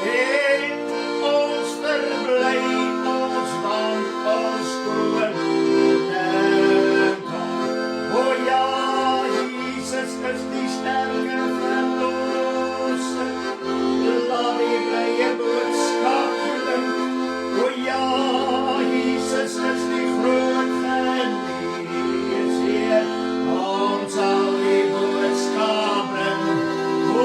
in ons verblij ons land als koning kom. O ja, Jesus is die sterke verlosser, laat die blije boodskap klink. O ja, Jesus is die groot geneesheer, ons sal die boodskap bring. O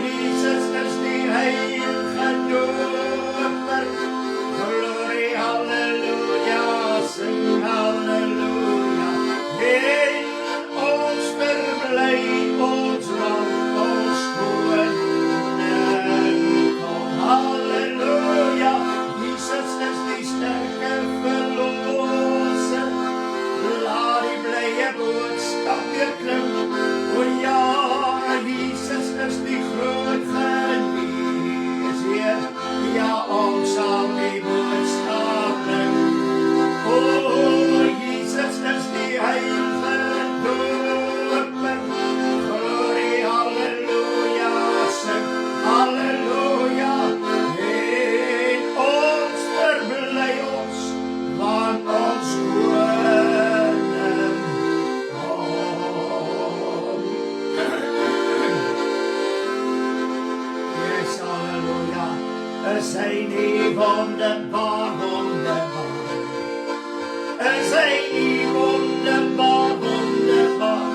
Jesus is die heilige doper, glorie, halleluja, sing halleluja. In ons verblij ons land, ons koning kom. Halleluja, Jesus is die sterke verlosser, laat die blije boodskap weer klink. O ja, Jesus is die groot geneesheer, ja, ons sal die boodskap bring. O Jesus is die heilige doper, glorie, halleluja, sing halleluja. In ons verblij ons, want ons koning kom. Yes, halleluja. Is hy nie wonderbaar, wonderbaar? Is hy nie wonderbaar, wonderbaar?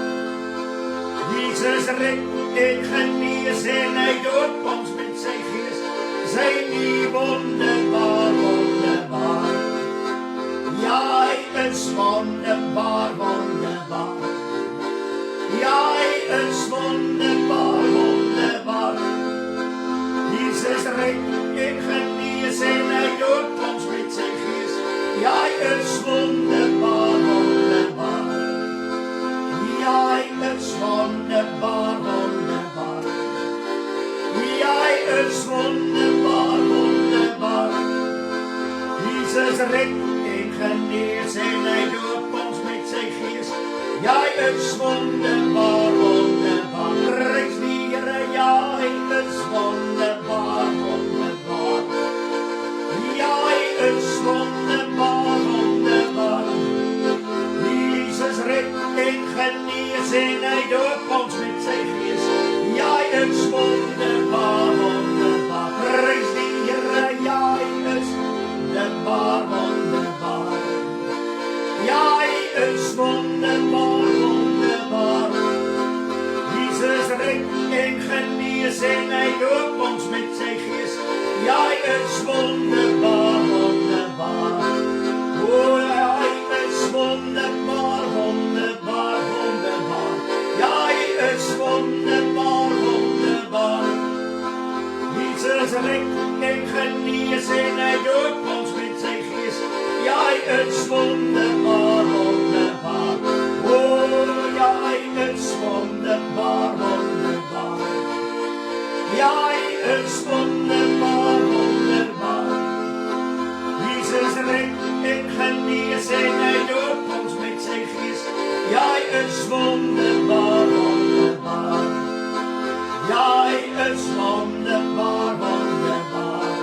Jesus red en genees en hy doop ons met sy gees. Is hy nie wonderbaar, wonderbaar? Ja, hy is wonderbaar, wonderbaar. Ja, hy is wonderbaar, wonderbaar. Jesus red en genees en hy doop ons met sy gees. Ja, hy is wonderbaar, wonderbaar. Ja, hy is wonderbaar, wonderbaar. Ja, hy is wonderbaar, wonderbaar. Jesus red en genees en hy doop ons met sy gees. Ja, hy is wonderbaar, wonderbaar. Prys die Here, ja, hy is wonderbaar, wonderbaar. Ja, hy is wonderbaar, wonderbaar. Jesus red en genees en hy doop ons met sy gees. Ja, hy is wonderbaar, wonderbaar. Prys die Here, ja, hy is wonderbaar, wonderbaar. Ja, hy is wonderbaar, wonderbaar. Jesus red en genees en hy doop ons met sy gees. Ja, hy is wonderbaar, wonderbaar. O, hy is wonderbaar, wonderbaar, wonderbaar. Ja, hy is wonderbaar, wonderbaar. Jesus red en genees en hy doop ons met sy gees. Ja, hy is wonderbaar, wonderbaar. O, ja, hy is wonderbaar, wonderbaar. Ja, hy is wonderbaar, wonderbaar. Jesus red en genees en hy doop ons met sy gees. Ja, hy is wonderbaar, wonderbaar. Ja, hy is wonderbaar, wonderbaar.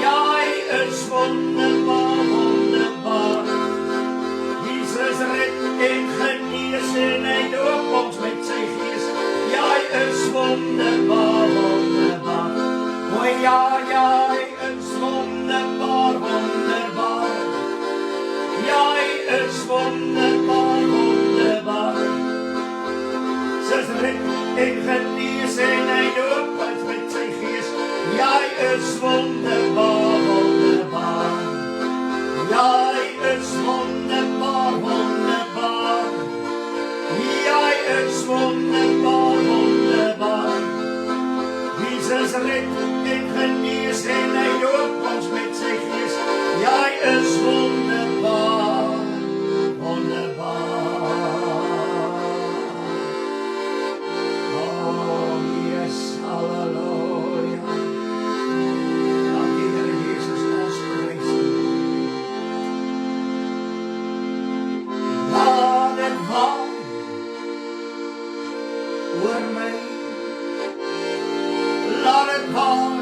Ja, hy is wonderbaar, wonderbaar. Jesus red en genees en hy doop ons met sy gees. Ja, hy is wonderbaar, wonderbaar. O ja, ja, hy is wonderbaar, wonderbaar. Ja, hy is wonderbaar, wonderbaar. Jesus red en genees en hy doop ons met sy gees. Ja, hy is wonderbaar, wonderbaar. Ja, hy is wonderbaar, wonderbaar. Ja, hy is wonderbaar, wonderbaar. Jesus red en genees en hy doop ons met sy gees. Ja, hy is wonderbaar, wonderbaar. Oh, yes, halleluja. Dank die Here Jesus, ons prys U. Laat het waai oor my. Laat het waai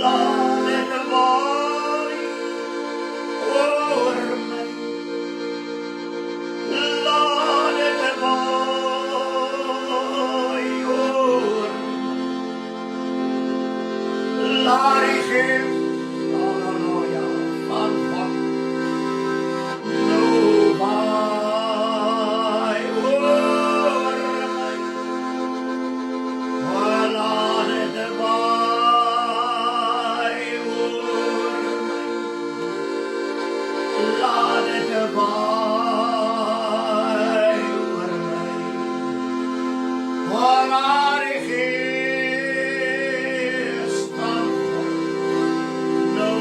laat dit waai oor my. Laat dit waai oor my. Laat die gees, halleluja, van God nou waai oor my. Laat dit waai oor my. Laat dit waai oor my. Laat die gees van God nou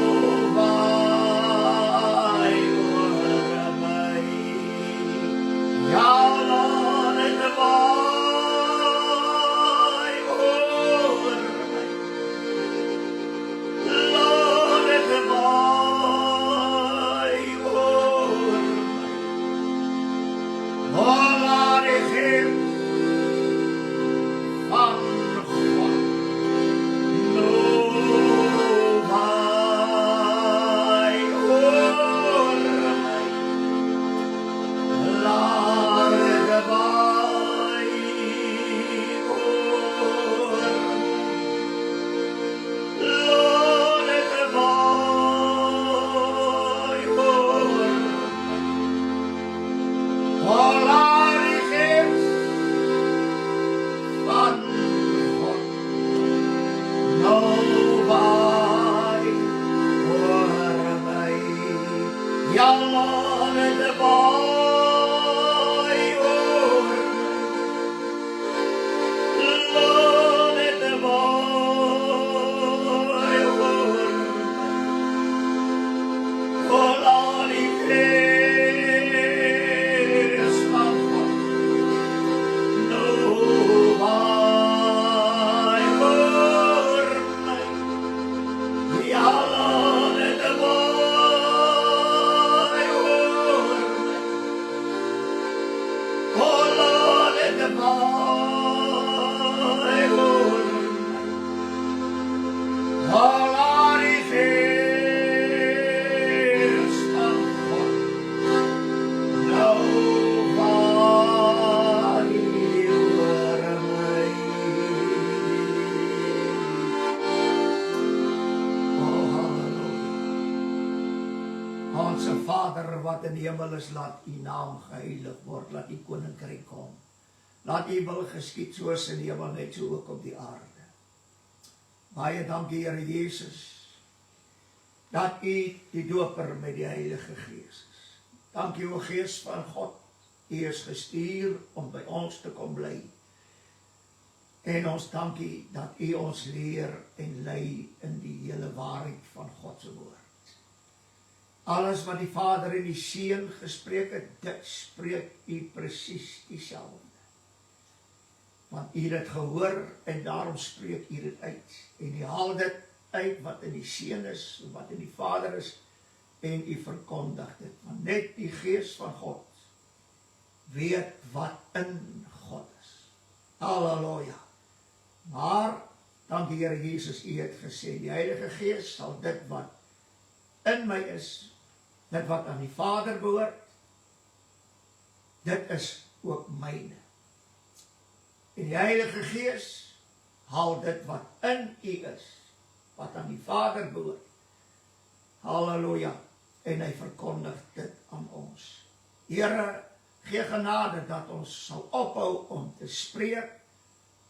waai oor my. Ja, laat dit waai oor my. Laat dit waai oor my. Laat die gees van God nou waai oor my. Laat dit waai oor my. Laat dit waai oor my. Laat die gees van God nou waai oor my. Ja, laat dit waai oor my. Laat dit waai oor my. Laat die gees van God nou waai oor my. Ja, laat dit waai oor my. Laat dit waai oor my. Laat die gees van God nou waai oor my. Onse Vader wat in die hemel is, laat u naam geheilig word, laat u koninkryk kom. Laat u wil geskied soos in die hemel, net so ook op die aarde. Baie dankie, Here Jesus, dat u die doper met die Heilige Gees is. Dankie, o Gees van God, u is gestuur om by ons te kom bly. En ons dankie dat u ons leer en lei in die hele waarheid van God se woord. Alles wat die Vader en die Seun gespreek het, dit spreek u presies dieselfde. Want u het dit gehoor en daarom spreek u dit uit. En u haal dit uit wat in die Seun is, wat in die Vader is, en u verkondig dit. Want net die Gees van God weet wat in God is. Halleluja. Maar, dankie Here Jesus, u het gesê, die Heilige Gees sal dit wat in my is, dit wat aan die Vader behoort, dit is ook myne. En die Heilige Gees haal dit wat in u is, wat aan die Vader behoort. Halleluja. En hy verkondig dit aan ons. Here, gee genade dat ons sal ophou om te spreek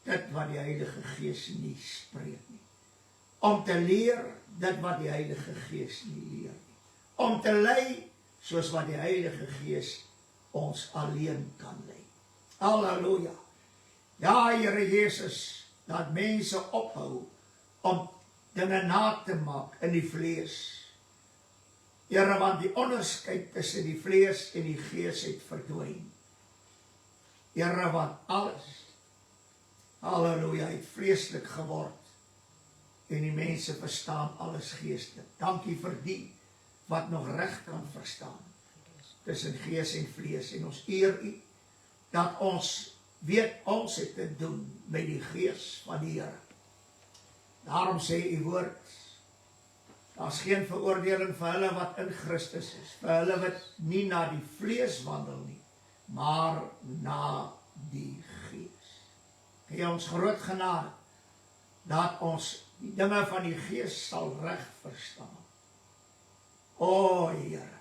dit wat die Heilige Gees nie spreek nie. Om te leer dit wat die Heilige Gees nie leer nie. Om te lei soos wat die Heilige Gees ons alleen kan lei. Halleluja. Ja, Here Jesus, dat mense ophou om dinge na te maak in die vlees. Here, want die onderskeid tussen die vlees en die gees het verdwyn. Here, want alles, halleluja, het vreeslik geword. En die mense verstaan alles geestelik. Dankie vir die wat nog reg kan verstaan. Tussen gees en vlees. En ons eer u, dat ons weet ons het te doen met die gees van die Here. Daarom sê u woord, daar's geen veroordeling vir hulle wat in Christus is, vir hulle wat nie na die vlees wandel nie, maar na die Gees. Gee ons groot genade, dat ons die dinge van die Gees sal reg verstaan. O Here,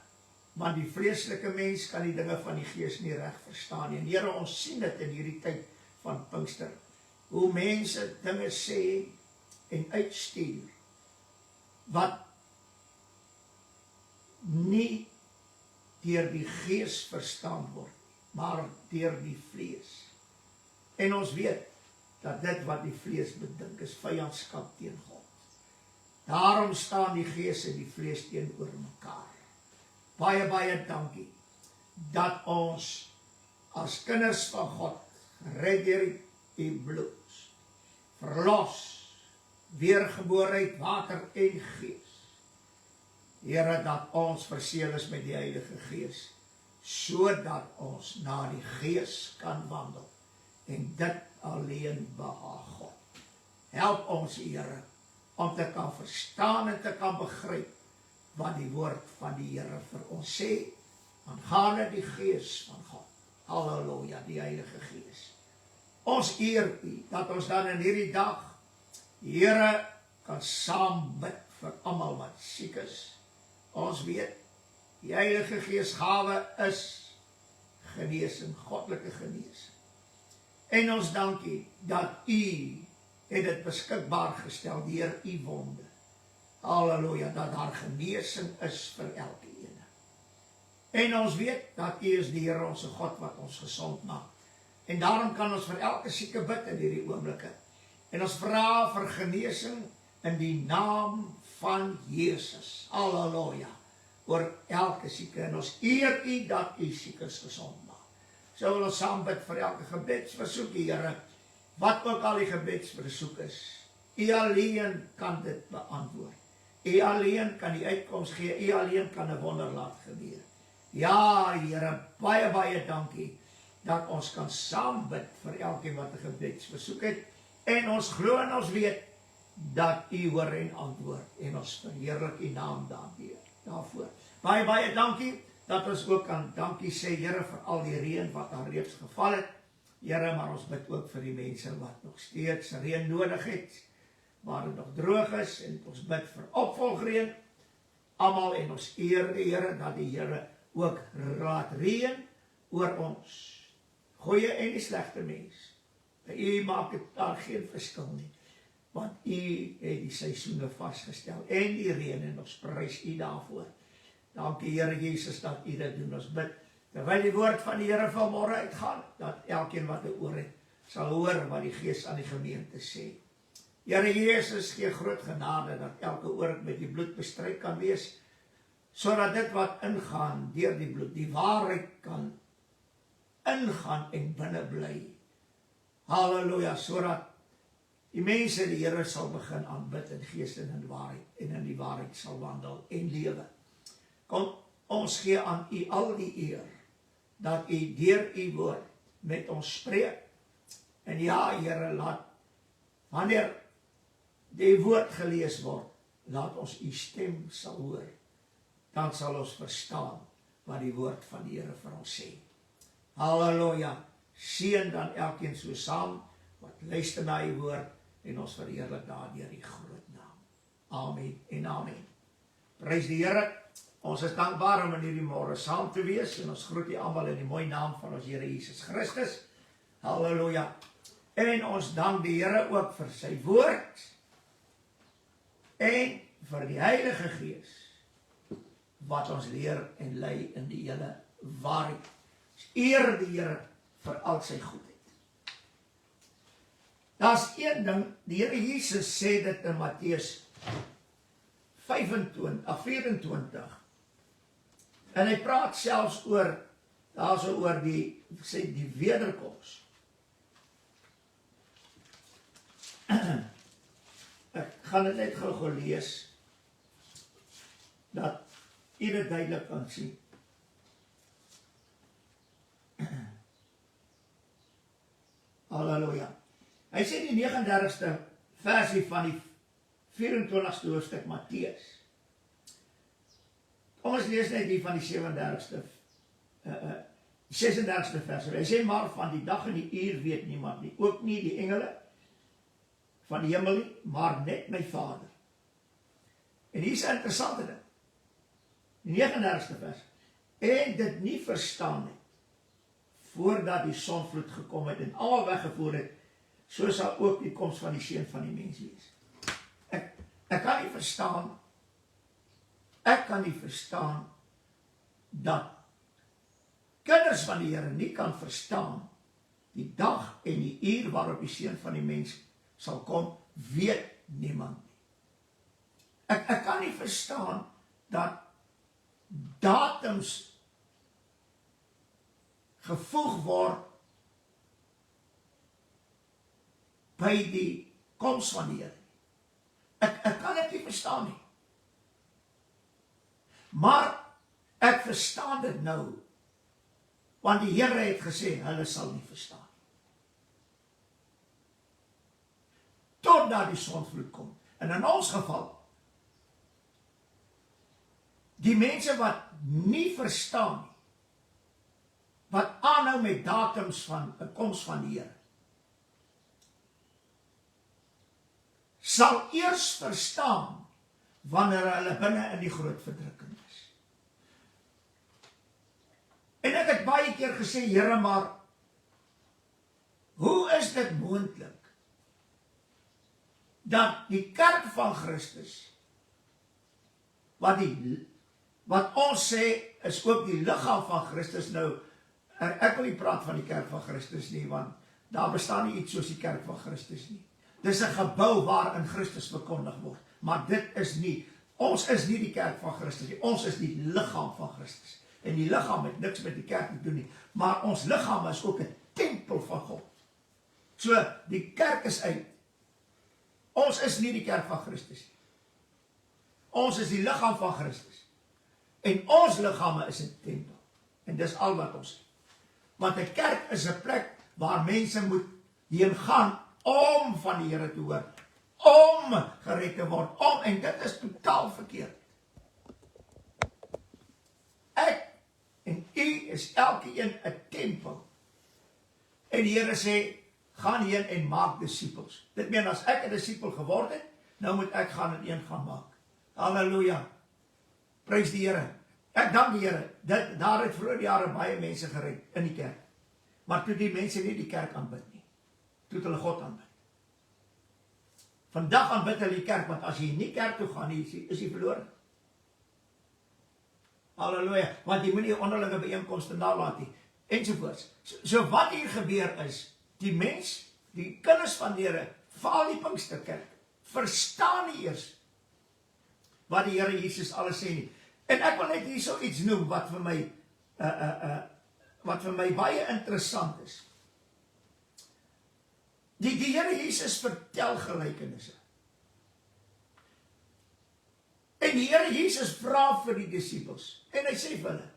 want die vleeslike mens kan die dinge van die Gees nie reg verstaan nie. En Here, ons sien dit in hierdie tyd van Pinkster, hoe mense dinge sê en uitstuur, wat nie deur die Gees verstaan word, maar deur die vlees. En ons weet, dat dit wat die vlees bedink is vyandskap teen God. Daarom staan die Gees en die vlees teenoor mekaar. Baie, baie dankie, dat ons as kinders van God, gered deur die bloed, verlos, weergebore uit water en Gees. Here, dat ons verseël is met die Heilige Gees, sodat ons na die Gees kan wandel, en dit alleen behaag God. Help ons, Here, om te kan verstaan en te kan begryp wat die woord van die Here vir ons sê, aangaande die Gees van God. Halleluja, die Heilige Gees. Ons eer U, dat ons dan in hierdie dag, Here, kan saam bid vir almal wat siek is. Ons weet, die Heilige Gees gawe is genesing, goddelike genesing. En ons dankie dat U het dit beskikbaar gestel deur U wonde. Halleluja, dat daar genesing is vir elke ene. En ons weet dat U is die Here ons God wat ons gesond maak. En daarom kan ons vir elke sieke bid in hierdie oomblikke. En ons vra vir genesing in die naam van Jesus. Halleluja, oor elke sieke. En ons eer U dat U siekes gesond maak. So wil ons saam bid vir elke gebedsversoek, Here, wat ook al die gebedsversoek is. U alleen kan dit beantwoord. U alleen kan die uitkoms gee, U alleen kan 'n wonder laat gebeur. Ja, Here, baie, baie dankie, dat ons kan saam bid vir elkeen wat 'n gebedsversoek het, en ons glo en ons weet, dat U hoor en antwoord, en ons verheerlik U naam daarvoor. Baie, baie dankie, dat ons ook kan dankie sê, Here, vir al die reën wat daar reeds geval het. Here, maar ons bid ook vir die mense wat nog steeds reën nodig het, waar dit nog droog is, en ons bid vir opvolgreën, almal, en ons eer die Here, dat die Here ook laat reën oor ons, goeie en die slegte mens. By U maak dit daar geen verskil nie, want U het die seisoene vasgestel, en die reën, en ons prys U daarvoor. Dankie, Here Jesus, dat U dit doen. Ons bid, terwyl die woord van die Here vanmôre uitgaan, dat elkeen wat 'n oor het, sal hoor wat die Gees aan die gemeente sê. Here Jesus, gee groot genade, dat elke oor met die bloed bestryk kan wees, sodat dit wat ingaan deur die bloed, die waarheid kan ingaan en binne bly. Halleluja, sodat die mense die Here sal begin aanbid in gees en in waarheid, en in die waarheid sal wandel en lewe. Kom, ons gee aan U al die eer, dat U deur U woord met ons spreek. En ja, Here, laat, wanneer die woord gelees word, laat ons U stem sal hoor. Dan sal ons verstaan wat die woord van die Here vir ons sê. Halleluja, seën dan elkeen so saam, wat luister na U woord, en ons verheerlik daardeur die groot naam. Amen en amen. Prys die Here. Ons is dankbaar om in hierdie môre saam te wees, en ons groet U almal in die mooi naam van ons Here Jesus Christus. Halleluja. En ons dank die Here ook vir sy woord, en vir die Heilige Gees, wat ons leer en lei in die hele waarheid. Eer die Here vir al sy goedheid. Daar's een ding, die Here Jesus sê dit in Matteus 24, en hy praat selfs oor, daarso oor die wederkoms. Ek gaan dit net gou lees, dat u dit duidelik kan sien. Halleluja. Hy sê die 39ste versie van die 24ste hoofstuk Matteus. Kom ons lees net hier van die 36ste vers. Hy sê maar van die dag en die uur weet niemand nie, ook nie die engele van die hemel nie, maar net my Vader. En hier is 'n interessante ding. Die 39ste vers. En dit nie verstaan het, voordat die sonvloed gekom het en almal weggevoer het, so sal ook die koms van die Seun van die mens wees. Ek kan nie verstaan dat kinders van die Here nie kan verstaan die dag en die uur waarop die Seun van die mens sal kom, weet niemand nie. Ek kan nie verstaan dat datums gevoeg word by die koms van die Here. Ek kan dit nie verstaan nie. Maar ek verstaan dit nou, want die Here het gesê, hulle sal nie verstaan. Totdat die sonvloed kom. En in ons geval, die mense wat nie verstaan nie, wat aanhou met datums van 'n koms van die Here, sal eers verstaan wanneer hulle binne in die groot verdrukking is. En ek het baie keer gesê, Here, maar hoe is dit moontlik dat die kerk van Christus, wat ons sê is ook die liggaam van Christus, nou, ek wil nie praat van die kerk van Christus nie, want daar bestaan nie iets soos die kerk van Christus nie. Dis 'n gebou waarin Christus verkondig word, maar dit is nie, ons is nie die kerk van Christus nie, ons is die liggaam van Christus. En die liggaam het niks met die kerk te doen nie, maar ons liggaam is ook 'n tempel van God. So, die kerk is uit. Ons is nie die kerk van Christus nie. Ons is die liggaam van Christus. En ons liggame is 'n tempel. En dis al wat ons is. Want 'n kerk is 'n plek waar mense moet heen gaan om van die Here te hoor, om gered te word, en dit is totaal verkeerd. Ek en u is elkeen 'n tempel. En die Here sê, gaan heen en maak disippels. Dit meen, as ek 'n disipel geword het, nou moet ek gaan en een gaan maak. Halleluja. Prys die Here. Ek dank die Here. Daar het vroeër jare baie mense gered in die kerk. Maar toe die mense nie die kerk aanbid nie. Toe het hulle God aanbid. Vandag aanbid hulle die kerk, want as jy nie kerk toe gaan nie, is jy verloren. Halleluja. Want jy moet nie onderlinge byeenkomste nalat nie. Ensovoorts. So wat hier gebeur is, die mens, die kinders van die Here, veral die Pinksterkerk, verstaan nie eers wat die Here Jesus alles sê nie. En ek wil net hier so iets noem wat vir my baie interessant is. Die Here Jesus vertel gelykenisse. En die Here Jesus vra vir die disippels, en hy sê vir hulle,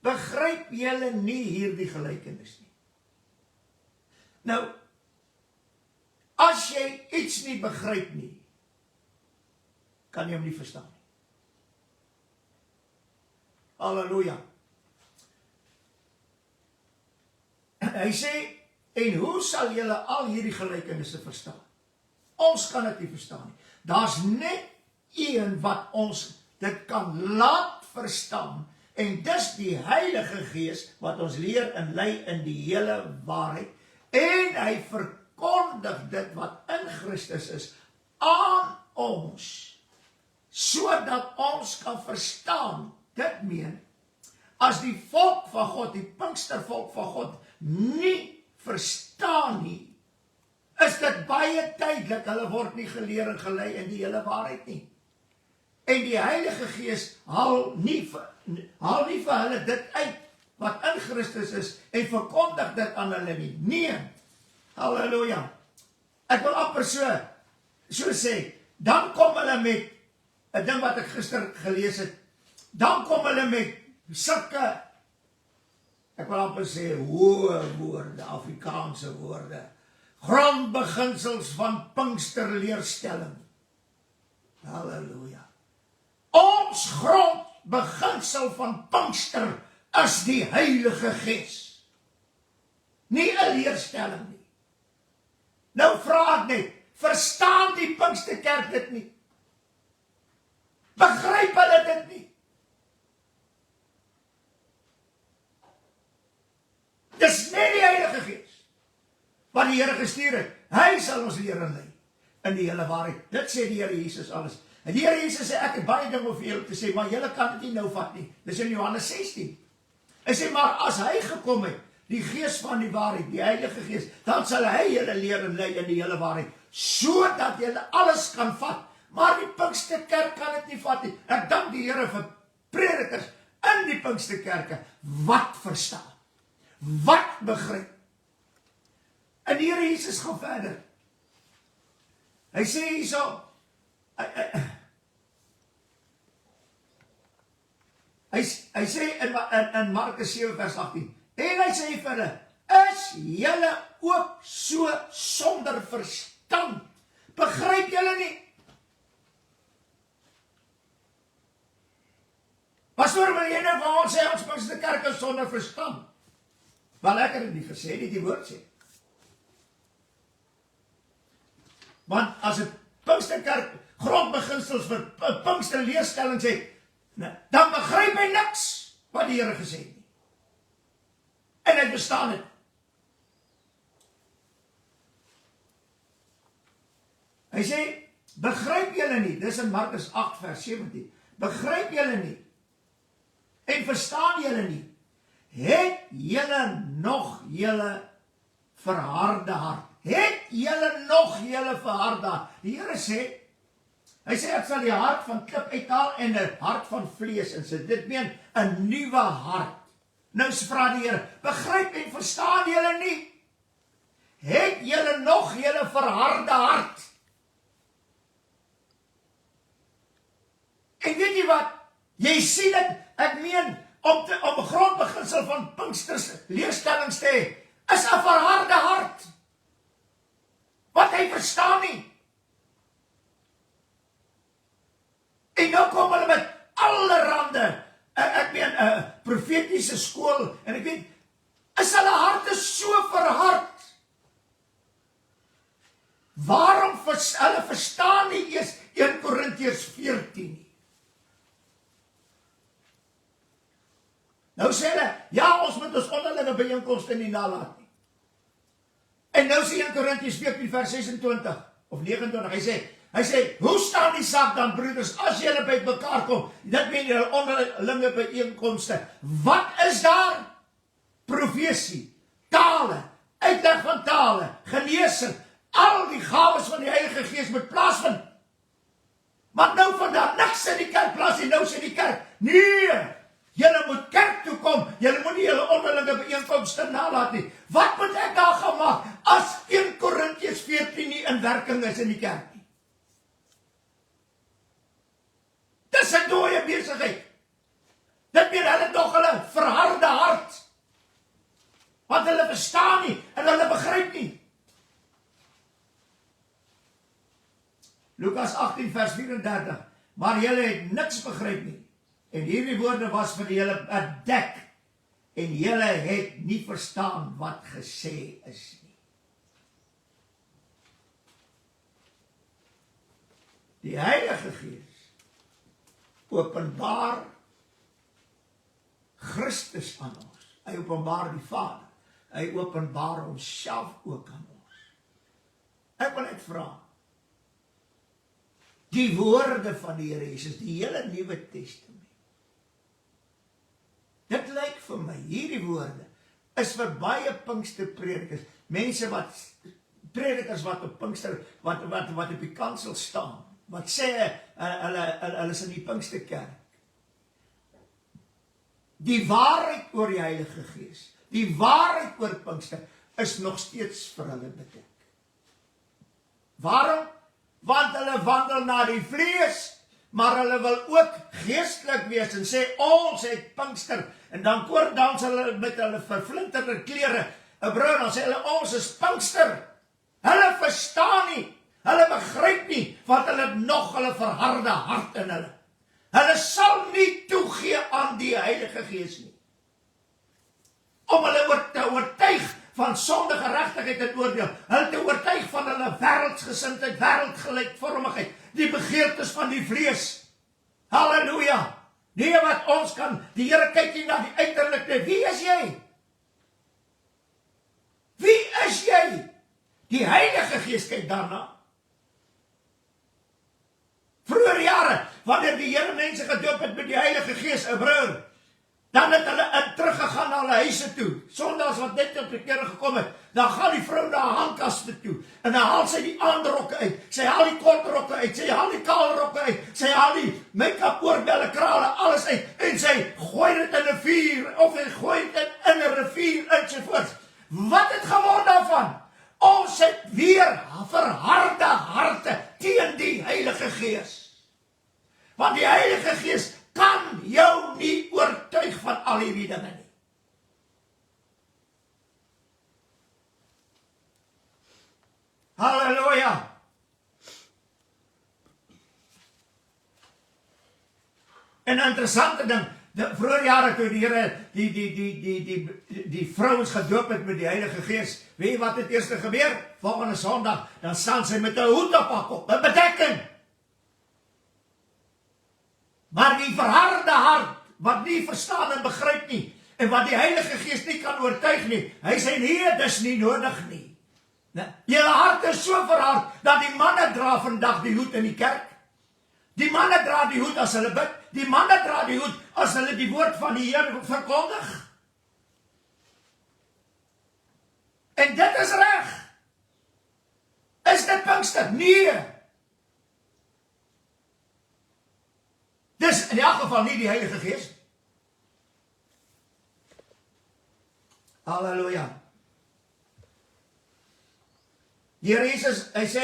begryp julle nie hierdie gelykenis nie? Nou, as jy iets nie begryp nie, kan jy hom nie verstaan nie. Halleluja. Hy sê, en hoe sal julle al hierdie gelykenisse verstaan? Ons kan dit nie verstaan nie. Daar's net een wat ons dit kan laat verstaan, en dis die Heilige Gees, wat ons leer en lei in die hele waarheid, en hy verkondig dit wat in Christus is, aan ons, sodat ons kan verstaan. Dit meen, as die volk van God, die Pinkstervolk van God, nie verstaan nie, is dit baie tydelik, hulle word nie geleer en gelei in die hele waarheid nie. En die Heilige Gees haal nie vir hulle dit uit, wat in Christus is, en verkondig dit aan hulle nie. Nee, halleluja. Ek wil amper so sê, dan kom hulle met 'n ding wat ek gister gelees het, dan kom hulle met sulke, ek wil amper sê, hoë woorde, Afrikaanse woorde, grondbeginsels van Pinksterleerstelling. beginsel van Pinkster is die Heilige Gees. Nie 'n leerstelling nie. Nou vra ek net, verstaan die Pinksterkerk dit nie? Begryp hulle dit nie? Dis net die Heilige Gees wat die Here gestuur het. Hy sal ons leer en lei in die hele waarheid. Dit sê die Here Jesus alles. En die Here Jesus sê, ek het baie dinge vir julle te sê, maar julle kan dit nie nou vat nie. Dis in Johannes 16. Hy sê, maar as hy gekom het, die Gees van die waarheid, die Heilige Gees, dan sal hy julle leer en lei in die hele waarheid, sodat julle alles kan vat. Maar die Pinksterkerk kan dit nie vat nie. Ek dank die Here vir predikers in die Pinksterkerke wat verstaan, wat begryp. En die Here Jesus gaan verder. Hy sê hierso, hy sê in Markus 7 vers 18, en hy sê vir hulle, is julle ook so sonder verstand? Begryp julle nie? Pastoor, wil jy nou van ons sê, ons Pinksterkerk is sonder verstand? Wel, ek het dit nie gesê, nie die woord sê. Want as 'n Pinksterkerk grondbeginsels vir Pinkster leerstelling sê, dan begryp hy niks wat die Here gesê het nie. En hy verstaan dit. Hy sê, begryp julle nie, dis in Markus 8 vers 17, begryp julle nie, en verstaan julle nie, het julle nog julle verharde hart, het julle nog julle verharde hart. Die Here sê, hy sê, ek sal die hart van klip uithaal en 'n hart van vlees insit. Dit meen 'n nuwe hart. Nou vra die Here, begryp en verstaan julle nie? Het julle nog julle verharde hart? En weet jy wat? Jy sien dit, ek meen, om 'n grondbeginsel van Pinksters leerstellings te hê, is 'n verharde hart. Wat hy verstaan nie. En nou kom hulle met allerhande, ek meen, profetiese skool, en ek weet, is hulle harte so verhard? Waarom hulle verstaan nie eers 1 Korintiërs 14 nie? Nou sê hulle, ja, ons moet ons onderlinge byeenkomste nie nalat nie. En nou sê 1 Korintiërs 14 vers 26 of 29, hy sê, hoe staan die saak dan, broeders, as julle by mekaar kom, dit meen julle onderlinge byeenkomste, wat is daar? Profesie, tale, uitleg van tale, genesing, al die gawes van die Heilige Gees moet plaasvind. Maar nou vandag niks in die kerk plaas en nou sê die kerk, nee, julle moet kerk toe kom, julle moet nie julle onderlinge byeenkomste nalat nie. Wat moet ek daar gaan maak as 1 Korintiërs 14 nie in werking is in die kerk nie? Dis 'n dooie besigheid. Dit meen hulle tog hulle verharde hart. Want hulle verstaan nie en hulle begryp nie. Lukas 18 vers 34, maar julle het niks begryp nie. En hierdie woorde was vir julle 'n dek, en julle het nie verstaan wat gesê is nie. Die Heilige Gees openbaar Christus aan ons. Hy openbaar die Vader. Hy openbaar homself ook aan ons. Ek wil net vra, die woorde van die Here Jesus, die hele Nuwe Testament, dit lyk vir my, hierdie woorde is vir baie Pinksterpredikers, mense wat, predikers wat op Pinkster, wat op die kansel staan, wat sê, hulle is in die Pinksterkerk. Die waarheid oor die Heilige Gees, die waarheid oor Pinkster, is nog steeds vir hulle bedek. Waarom? Want hulle wandel na die vlees, maar hulle wil ook geestelik wees en sê, ons het Pinkster, en dan koordans hulle met hulle verflinterde klere, 'n bruin, dan sê hulle, ons is Pinkster. Hulle verstaan nie, hulle begryp nie, want hulle het nog hulle verharde hart in hulle. Hulle sal nie toegee aan die Heilige Gees nie. Om hulle te oortuig van sonde, geregtigheid en oordeel. Hulle te oortuig van hulle wêreldsgesindheid, wêreldgelykvormigheid, die begeertes van die vlees. Halleluja! Nee, wat ons kan, die Here kyk nie na die uiterlike. Wie is jy? Wie is jy? Die Heilige Gees kyk daarna. Vroeger jare, wanneer die Here mense gedoop het met die Heilige Gees, 'n broer, dan het hulle teruggegaan na hulle huise toe. Sondags wat net op die kerk gekom het, dan gaan die vrou na haar handkaste toe, en dan haal sy die aandrokke uit, sy haal die kortrokke uit, sy haal die kaalrokke uit, sy haal die make-up, oorbelle, krale, alles uit, en sy gooi dit in 'n vuur, of sy gooi dit in 'n rivier, ensovoorts. Wat het geword daarvan? Ons het weer verharde harte teen die Heilige Gees. Want die Heilige Gees kan jou nie oortuig van al hierdie dinge nie. Halleluja! En 'n interessante ding, vroeger jare toe die Here die vrouens gedoop het met die Heilige Gees, weet jy wat het eers gebeur? Volgende Sondag, dan staan sy met 'n hoed op haar kop, 'n bedekking. Maar die verharde hart, wat nie verstaan en begryp nie, en wat die Heilige Gees nie kan oortuig nie, hy sê nee, dis nie nodig nie. Julle hart is so verhard, dat die manne dra vandag die hoed in die kerk. Die manne dra die hoed as hulle bid, die manne dra die hoed as hulle die woord van die Here verkondig. En dit is reg. Is dit Pinkster? Nee. Dis in elk geval nie die Heilige Gees. Halleluja. Die Here Jesus, hy sê,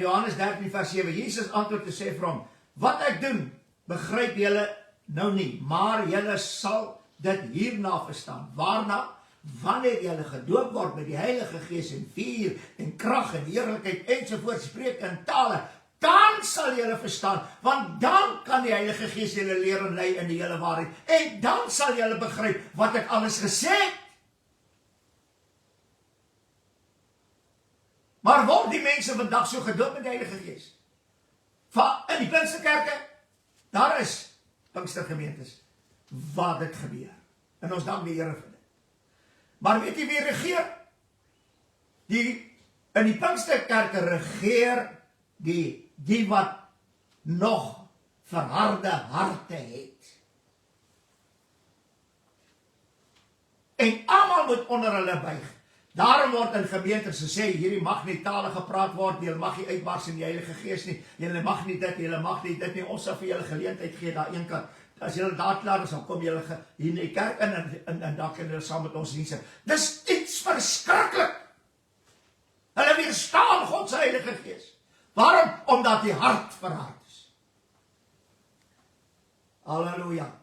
Johannes 13 vers 7, Jesus antwoord te sê vir hom, wat ek doen, begryp julle nou nie, maar julle sal dit hierna verstaan. Waarna? Wanneer julle gedoop word met die Heilige Gees en vuur en krag en heerlikheid ensovoorts, spreek in tale, dan sal julle verstaan, want dan kan die Heilige Gees julle leer en lei in die hele waarheid, en dan sal julle begryp wat ek alles gesê het. Maar word die mense vandag so gedoop met die Heilige Gees? In die Pinksterkerke, daar is Pinkstergemeentes waar dit gebeur. En ons dank die Here vir dit. Maar weet jy wie regeer? In die Pinksterkerke regeer die wat nog verharde harte het. En almal moet onder hulle buig. Daarom word in gemeentes gesê, hierdie mag nie tale gepraat word, julle mag nie uitbars in die Heilige Gees nie, julle mag nie dit, julle mag nie dit nie, ons sal vir julle geleentheid gee daar een kant. As julle daar klaar is, dan kom julle hier in die kerk en dan kan julle saam met ons dienste. Dis iets verskriklik. Hulle weerstaan God se Heilige Gees. Waarom? Omdat die hart verhard is. Halleluja.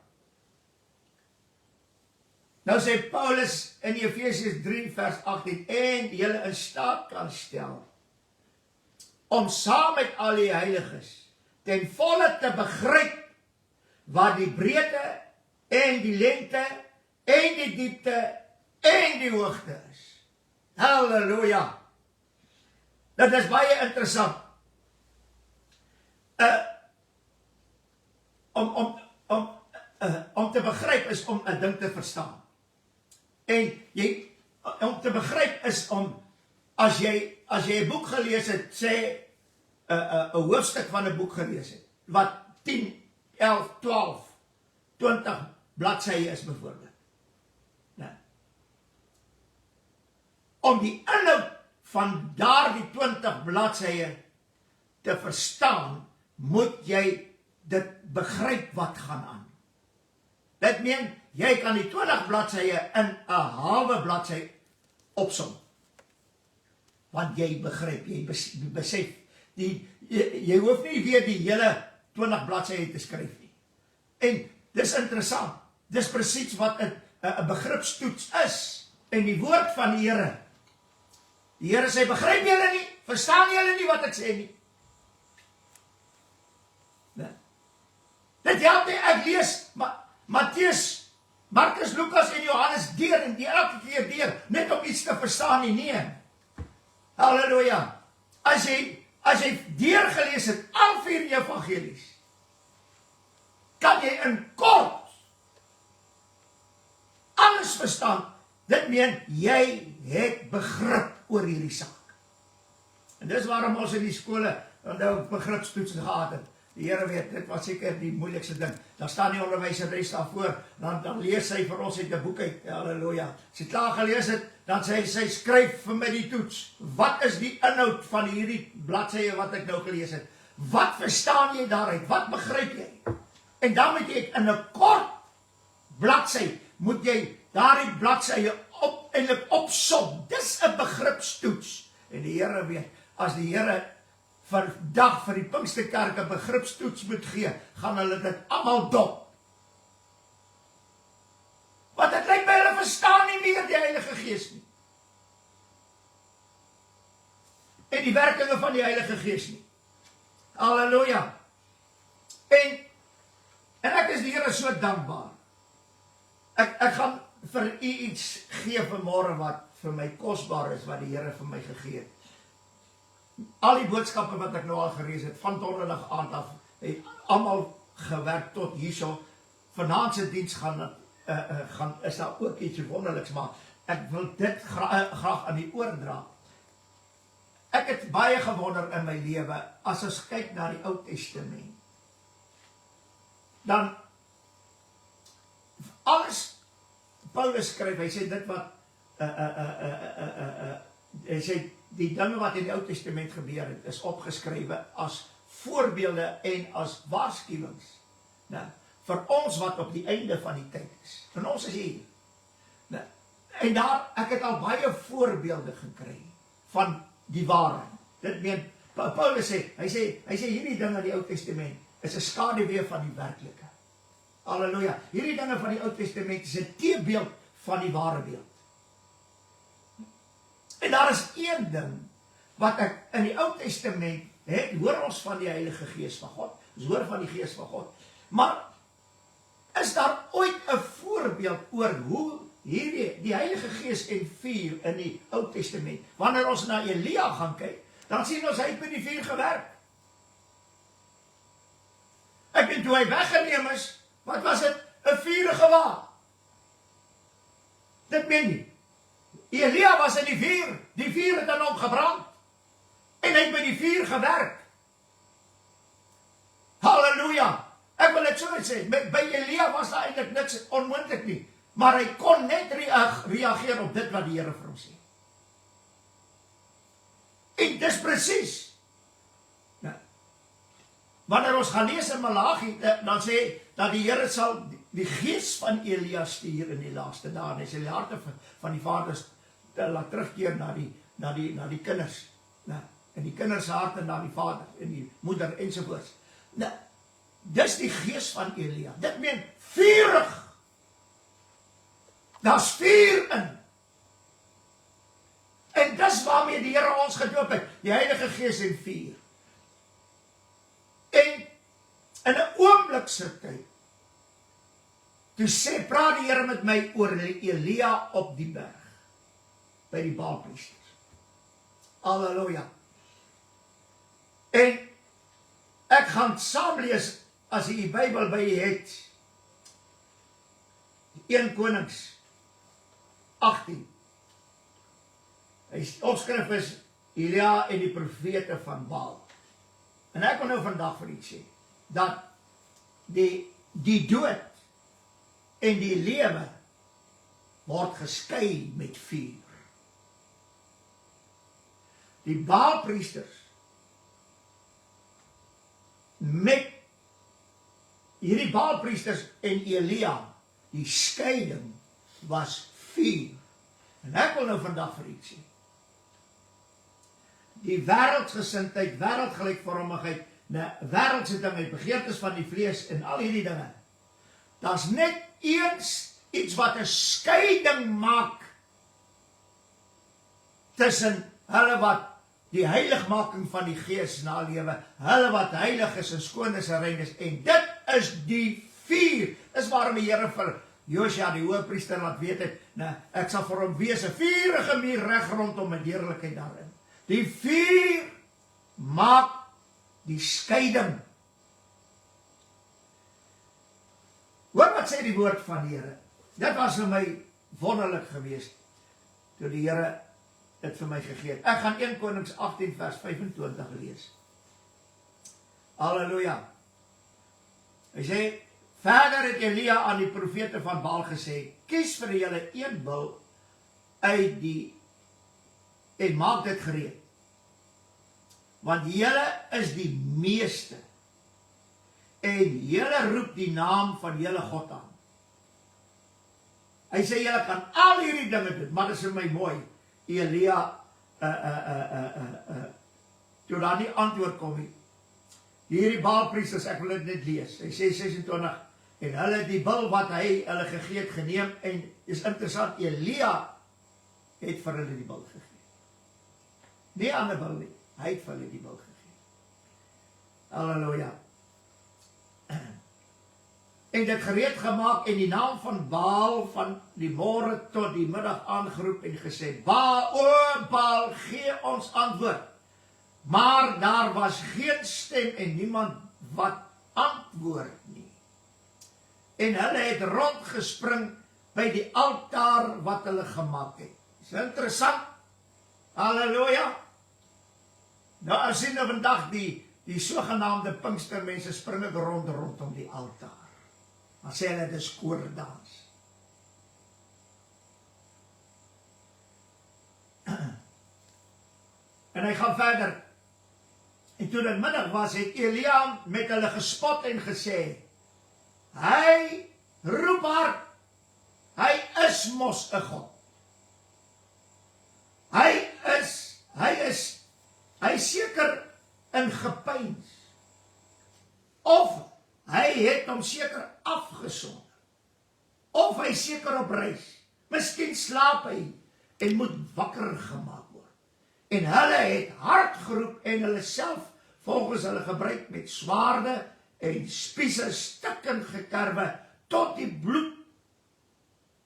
Nou sê Paulus in Efesiërs 3 vers 18, en julle in staat kan stel om saam met al die heiliges ten volle te begryp wat die breedte en die lengte en die diepte en die hoogte is. Halleluja. Dit is baie interessant. Om te begryp is om 'n ding te verstaan. En om te begryp is om, as jy 'n boek gelees het, sê 'n hoofstuk van 'n boek gelees het, wat 10, 11, 12, 20 bladsye is byvoorbeeld. Nou, om die inhoud van daardie 20 bladsye te verstaan, moet jy dit begryp wat gaan aan. Dit meen, jy kan die 20 bladsye in 'n halwe bladsy opsom. Want jy begryp, jy besef, jy hoef nie weer die hele 20 bladsye te skryf nie. En dis interessant, dis presies wat 'n begripstoets is, en die woord van die Here. Die Here sê, begryp julle nie, verstaan julle nie wat ek sê nie. dit help nie, ek lees Matteus, Markus, Lukas en Johannes deur en die elke keer deur, net om iets te verstaan nie, nee. Halleluja. As jy deurgelees het, al 4 evangelies, kan jy in kort alles verstaan. Dit meen, jy het begrip oor hierdie saak. En dis waarom ons in die skole begripstoets gehad het. Die Here weet, dit was seker die moeilikste ding. Dan staan die onderwyseres daarvoor, dan lees sy vir ons uit 'n boek uit. Halleluja. As jy klaar gelees het, dan sê sy, skryf vir my die toets. Wat is die inhoud van hierdie bladsye wat ek nou gelees het? Wat verstaan jy daaruit? Wat begryp jy? En dan moet jy in 'n kort bladsy, moet jy daardie bladsye eintlik opsom. Dis 'n begripstoets. En die Here weet, as die Here vandag vir die Pinksterkerk 'n begripstoets moet gee, gaan hulle dit almal dop. Want dit lyk my hulle verstaan nie meer die Heilige Gees nie. En die werkinge van die Heilige Gees nie. Halleluja. En ek is die Here so dankbaar. Ek gaan vir u iets gee vanmôre wat vir my kosbaar is, wat die Here vir my gegee het. Al die boodskappe wat ek nou al gelees het, van donderdag aand af, het almal gewerk tot hierso. Vanaand se diens is daar ook iets wonderliks, maar ek wil dit graag aan die oordra. Ek het baie gewonder in my lewe, as ons kyk na die Ou Testament, dan alles Paulus skryf, hy sê dit wat hy sê die dinge wat in die Ou Testament gebeur het, is opgeskrywe as voorbeelde en as waarskuwings. Nou, vir ons wat op die einde van die tyd is. Van ons is hier. Nou, en daar, ek het al baie voorbeelde gekry van die waarheid. Dit meen, Paulus sê, hy sê hierdie dinge in die Ou Testament is 'n skaduwee van die werklike. Halleluja. Hierdie dinge van die Ou Testament is 'n teebeeld van die ware beeld. En daar is een ding wat ek in die Ou Testament het, hoor ons van die Heilige Gees van God, ons hoor van die Gees van God, maar is daar ooit 'n voorbeeld oor hoe die Heilige Gees en vuur in die Ou Testament, wanneer ons na Elia gaan kyk, dan sien ons hy het met die vuur gewerk. Ek weet toe hy weggeneem is, wat was dit? 'n vuurige wa. Dit meen nie. Elia was in die vuur het aan hom gebrand, en hy het met die vuur gewerk. Halleluja. Ek wil dit so net sê, by Elia was daar eintlik niks onmoontlik nie, maar hy kon net reageer op dit wat die Here vir hom sê. En dis presies. Nou, wanneer ons gaan lees in Malagi, dan sê dat die Here sal die gees van Elia stuur in die laaste dae, en hy sal die harte van die vaders laat terugkeer na die kinders, en die kinders se harte na die vader, en die moeder, ensovoorts. Nou, dis die gees van Elia. Dit meen vurig. Daar's vuur in. En dis waarmee die Here ons gedoop het, die Heilige Gees en vuur. En in 'n oomblikse tyd, toe praat die Here met my oor Elia op die berg, by die Baalpriesters. Halleluja. En ek gaan saam lees, as jy die Bybel by jy het, 1 Konings 18. Hy opskrif is Elia en die profete van Baal. En ek wil nou vandag vir u sê, dat die dood en die lewe word geskei met vuur. Die Baalpriesters met hierdie Baalpriesters en Elia, die skeiding was vuur. En ek wil nou vandag vir u sê, die wêreldgesindheid, wêreldgelykvormigheid, wêreldse dinge, begeertes van die vlees en al hierdie dinge, daar's net iets wat 'n skeiding maak tussen hulle wat die heiligmaking van die gees nalewe, hulle wat heilig is en skoon is en rein is, en dit is die vuur. Dis waarom die Here vir Josua die hoëpriester laat weet het, nou, ek sal vir hom wees 'n vuurige muur reg rondom met heerlikheid daarin. Die vuur maak die skeiding. Hoor wat sê die woord van die Here. Dit was vir my wonderlik geweest, toe die Here dit vir my gegee het. Ek gaan 1 Konings 18 vers 25 lees. Halleluja. Hy sê, verder het Elia aan die profete van Baal gesê, kies vir julle een bul uit die, en maak dit gereed. Want julle is die meeste, en julle roep die naam van julle God aan. Hy sê, julle kan al hierdie dinge doen, maar dit is vir my mooi, Elia, toe daar nie antwoord kom nie, hierdie Baalpriesters, ek wil dit net lees, hy sê 26, en hulle die bil wat hy hulle gegee het geneem, en is interessant, Elia het vir hulle die bil gegee. Nie ander bil nie, hy het vir hulle die bil gegee. Halleluja. En dit gereed gemaak, en die naam van Baal van die môre tot die middag aangeroep en gesê, Baal, o Baal, gee ons antwoord. Maar daar was geen stem en niemand wat antwoord nie. En hulle het rondgespring by die altaar wat hulle gemaak het. Is interessant. Halleluja. Nou as sien nou vandag die sogenaamde Pinkstermense spring ek rondom die altaar. Dan sê hulle, dit is koordans. En hy gaan verder. En toe dit middag was, het Elia met hulle gespot en gesê, hy roep hard, hy is mos 'n God. Hy is seker in gepeins. Of hy het hom seker afgesonder. Of hy seker op reis. Miskien slaap hy en moet wakker gemaak word. En hulle het hard geroep en hulle self volgens hulle gebruik met swaarde en spiese stukkend gekerwe tot die bloed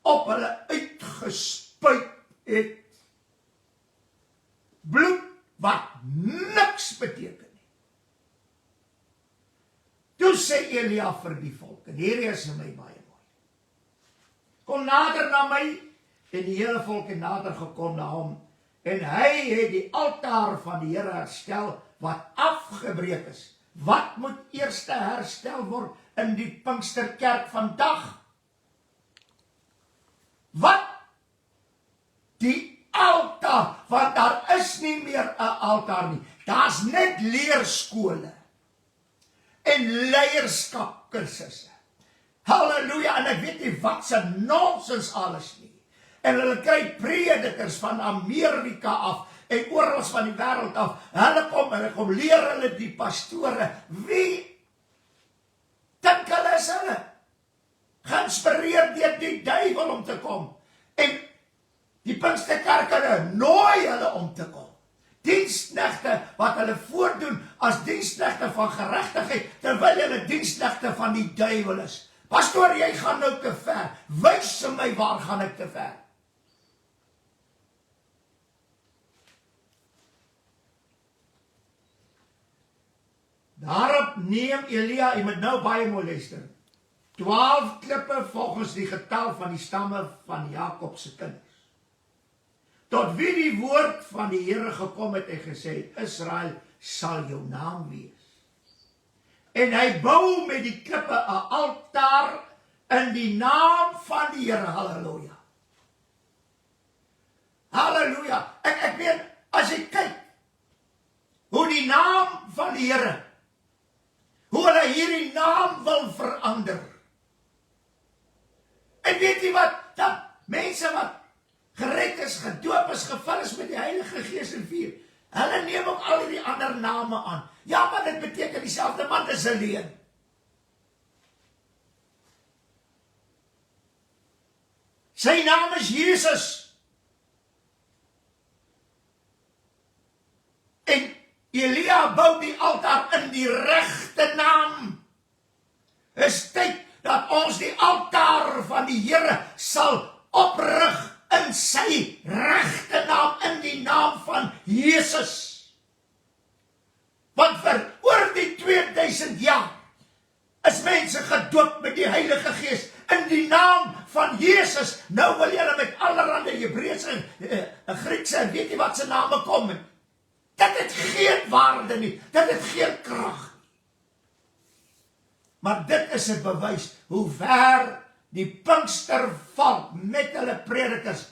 op hulle uitgespuit het. Bloed wat niks beteken nie. Toe sê Elia vir die volk, en hierdie is vir my baie mooi. Kom nader na my, en die hele volk het nader gekom na hom, en hy het die altaar van die Here herstel, wat afgebreek is. Wat moet eers herstel word in die Pinksterkerk vandag? Wat? Die altaar, want daar is nie meer 'n altaar nie. Daar's net leerskole en leierskapkursusse. Halleluja, en ek weet nie wat se nonsens alles nie. En hulle kry predikers van Amerika af en oral van die wêreld af. Hulle kom leer hulle die pastore. Wie dink hulle is hulle? Geïnspireerd deur die duiwel om te kom. En die Pinksterkerke nooi hulle om te kom. Diensknegte wat hulle voordoen as diensknegte van geregtigheid, terwyl hulle diensknegte van die duiwel is. Pastoor, jy gaan nou te ver. Wys vir my waar gaan ek te ver? Daarop neem Elia, jy moet nou baie mooi luister, 12 klippe volgens die getal van die stamme van Jakob se kinders. Tot wie die woord van die Here gekom het en gesê, Israel sal jou naam wees. En hy bou met die klippe 'n altaar in die naam van die Here. Halleluja. Halleluja. Ek weet, as jy kyk hoe die naam van die Here, hoe hulle hierdie naam wil verander. En weet jy wat? Dat mense wat gered is, gedoop is, gevul is met die Heilige Gees en vuur, hulle neem ook al die ander name aan. Ja, maar dit beteken dieselfde, man is 'n leuen. Sy naam is Jesus. En Elia bou die altaar in die regte naam. die Here sal oprig in sy regte naam, in die naam van Jesus. Want vir oor die 2000 jaar is mense gedoop met die Heilige Gees in die naam van Jesus. Nou wil julle met allerhande Hebreëse, Griekse en weet nie wat se name kom. Dit het geen waarde nie, dit het geen krag. Maar dit is 'n bewys hoe ver die Pinkstervolk met hulle predikers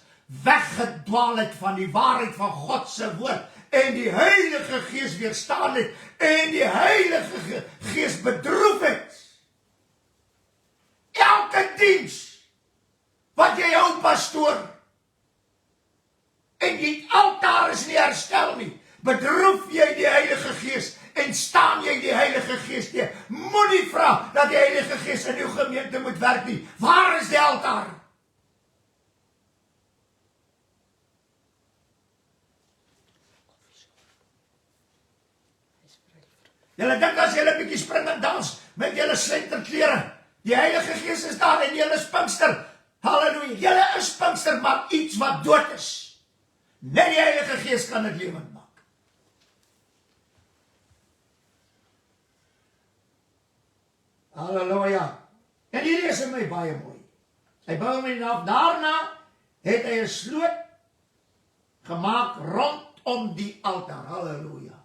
weggedwaal het van die waarheid van God se woord en die Heilige Gees weerstaan het en die Heilige Gees bedroef het. Elke diens wat jy hou, pastoor, en die altaar is nie herstel nie, bedroef jy die Heilige Gees en staan jy die Heilige Gees tegen. Moenie vra dat die Heilige Gees in jou gemeente moet werk nie. Waar is die altaar? Julle dink as julle 'n bietjie spring en dans met julle slenterklere, die Heilige Gees is daar en julle is Pinkster. Halleluja, julle is Pinkster, maar iets wat dood is. Net die Heilige Gees kan dit lewend maak. Halleluja. En hierdie is in my baie mooi. Hy bou my af. Daarna het hy 'n sloot gemaak rondom die altaar. Halleluja.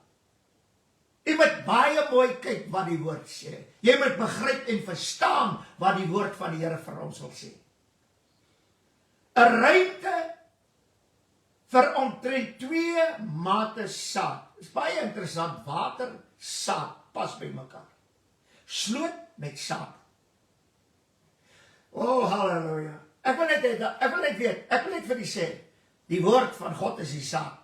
Jy moet baie mooi kyk wat die woord sê. Jy moet begryp en verstaan wat die woord van die Here vir ons wil sê. 'n Ruimte vir omtrent 2 mate saad. Dit is baie interessant, water, saad, pas by mekaar. Sloot met saad. Oh, halleluja. Ek wil net weet, ek wil net vir u sê, die woord van God is die saad.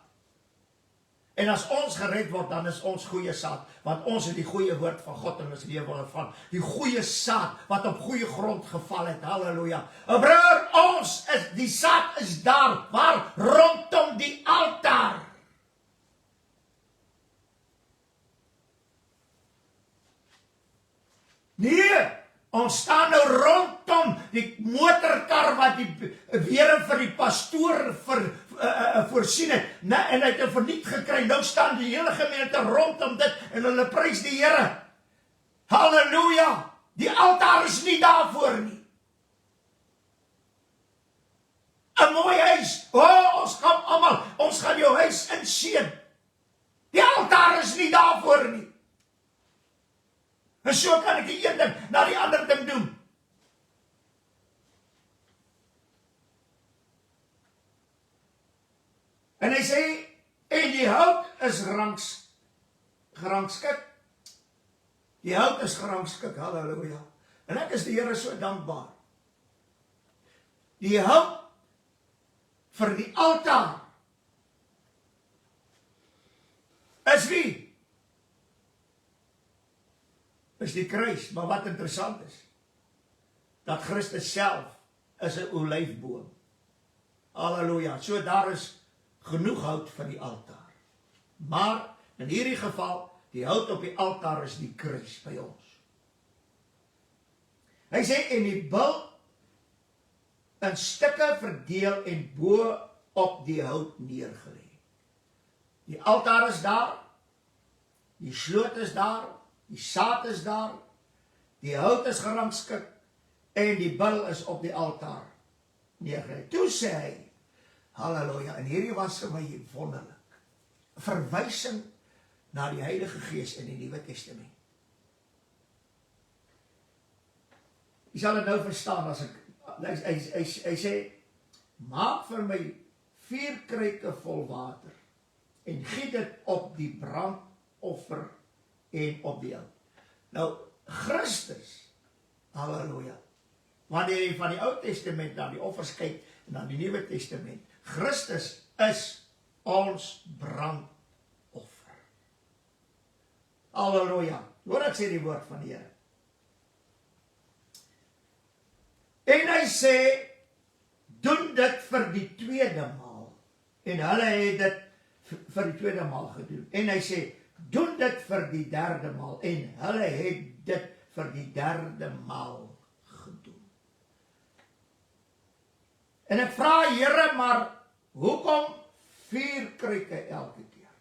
En as ons gered word, dan is ons goeie saad, want ons het die goeie woord van God in ons lewe ontvang. Die goeie saad wat op goeie grond geval het. Halleluja. Broer, die saad is daar, waar rondom die altaar. Nee, ons staan nou rondom die motorkar wat die Here vir die pastoor voorsien het, en hy het 'n verniet gekry. Nou staan die hele gemeente rondom dit en hulle prys die Here. Halleluja! Die altaar is nie daarvoor nie. 'n mooi huis. Ons gaan jou huis inseën. Die altaar is nie daarvoor nie. En so kan ek die een ding na die ander ding doen. En hy sê, en die hout is gerangskik. Die hout is gerangskik, halleluja. En ek is die Here so dankbaar. Die hout vir die altaar is wie? Is die kruis, maar wat interessant is, dat Christus self is 'n olyfboom. Halleluja, so daar is genoeg hout vir die altaar. Maar in hierdie geval, die hout op die altaar is die kruis by ons. Hy sê, en die bil in stukke verdeel en bo op die hout neergelê. Die altaar is daar, die sloot is daar, die saad is daar, die hout is gerangskik en die bil is op die altaar neergelê. Toe sê hy, halleluja, en hierdie was vir my wonderlik, verwysing na die Heilige Gees in die Nuwe Testament. Jy sal dit nou verstaan as hy sê, maak vir my 4 kruike vol water en giet dit op die brandoffer en op die hout. Nou, Christus, halleluja, wanneer jy van die Ou Testament na die offers kyk en na die Nuwe Testament, Christus is ons brandoffer. Halleluja. Hoor ek sê die woord van die Here. En hy sê, doen dit vir die 2de maal. En hulle het dit vir die 2de maal gedoen. En hy sê, doen dit vir die 3de maal. En hulle het dit vir die 3de maal gedoen. En ek vra Here, maar hoekom 4 krieke elke keer?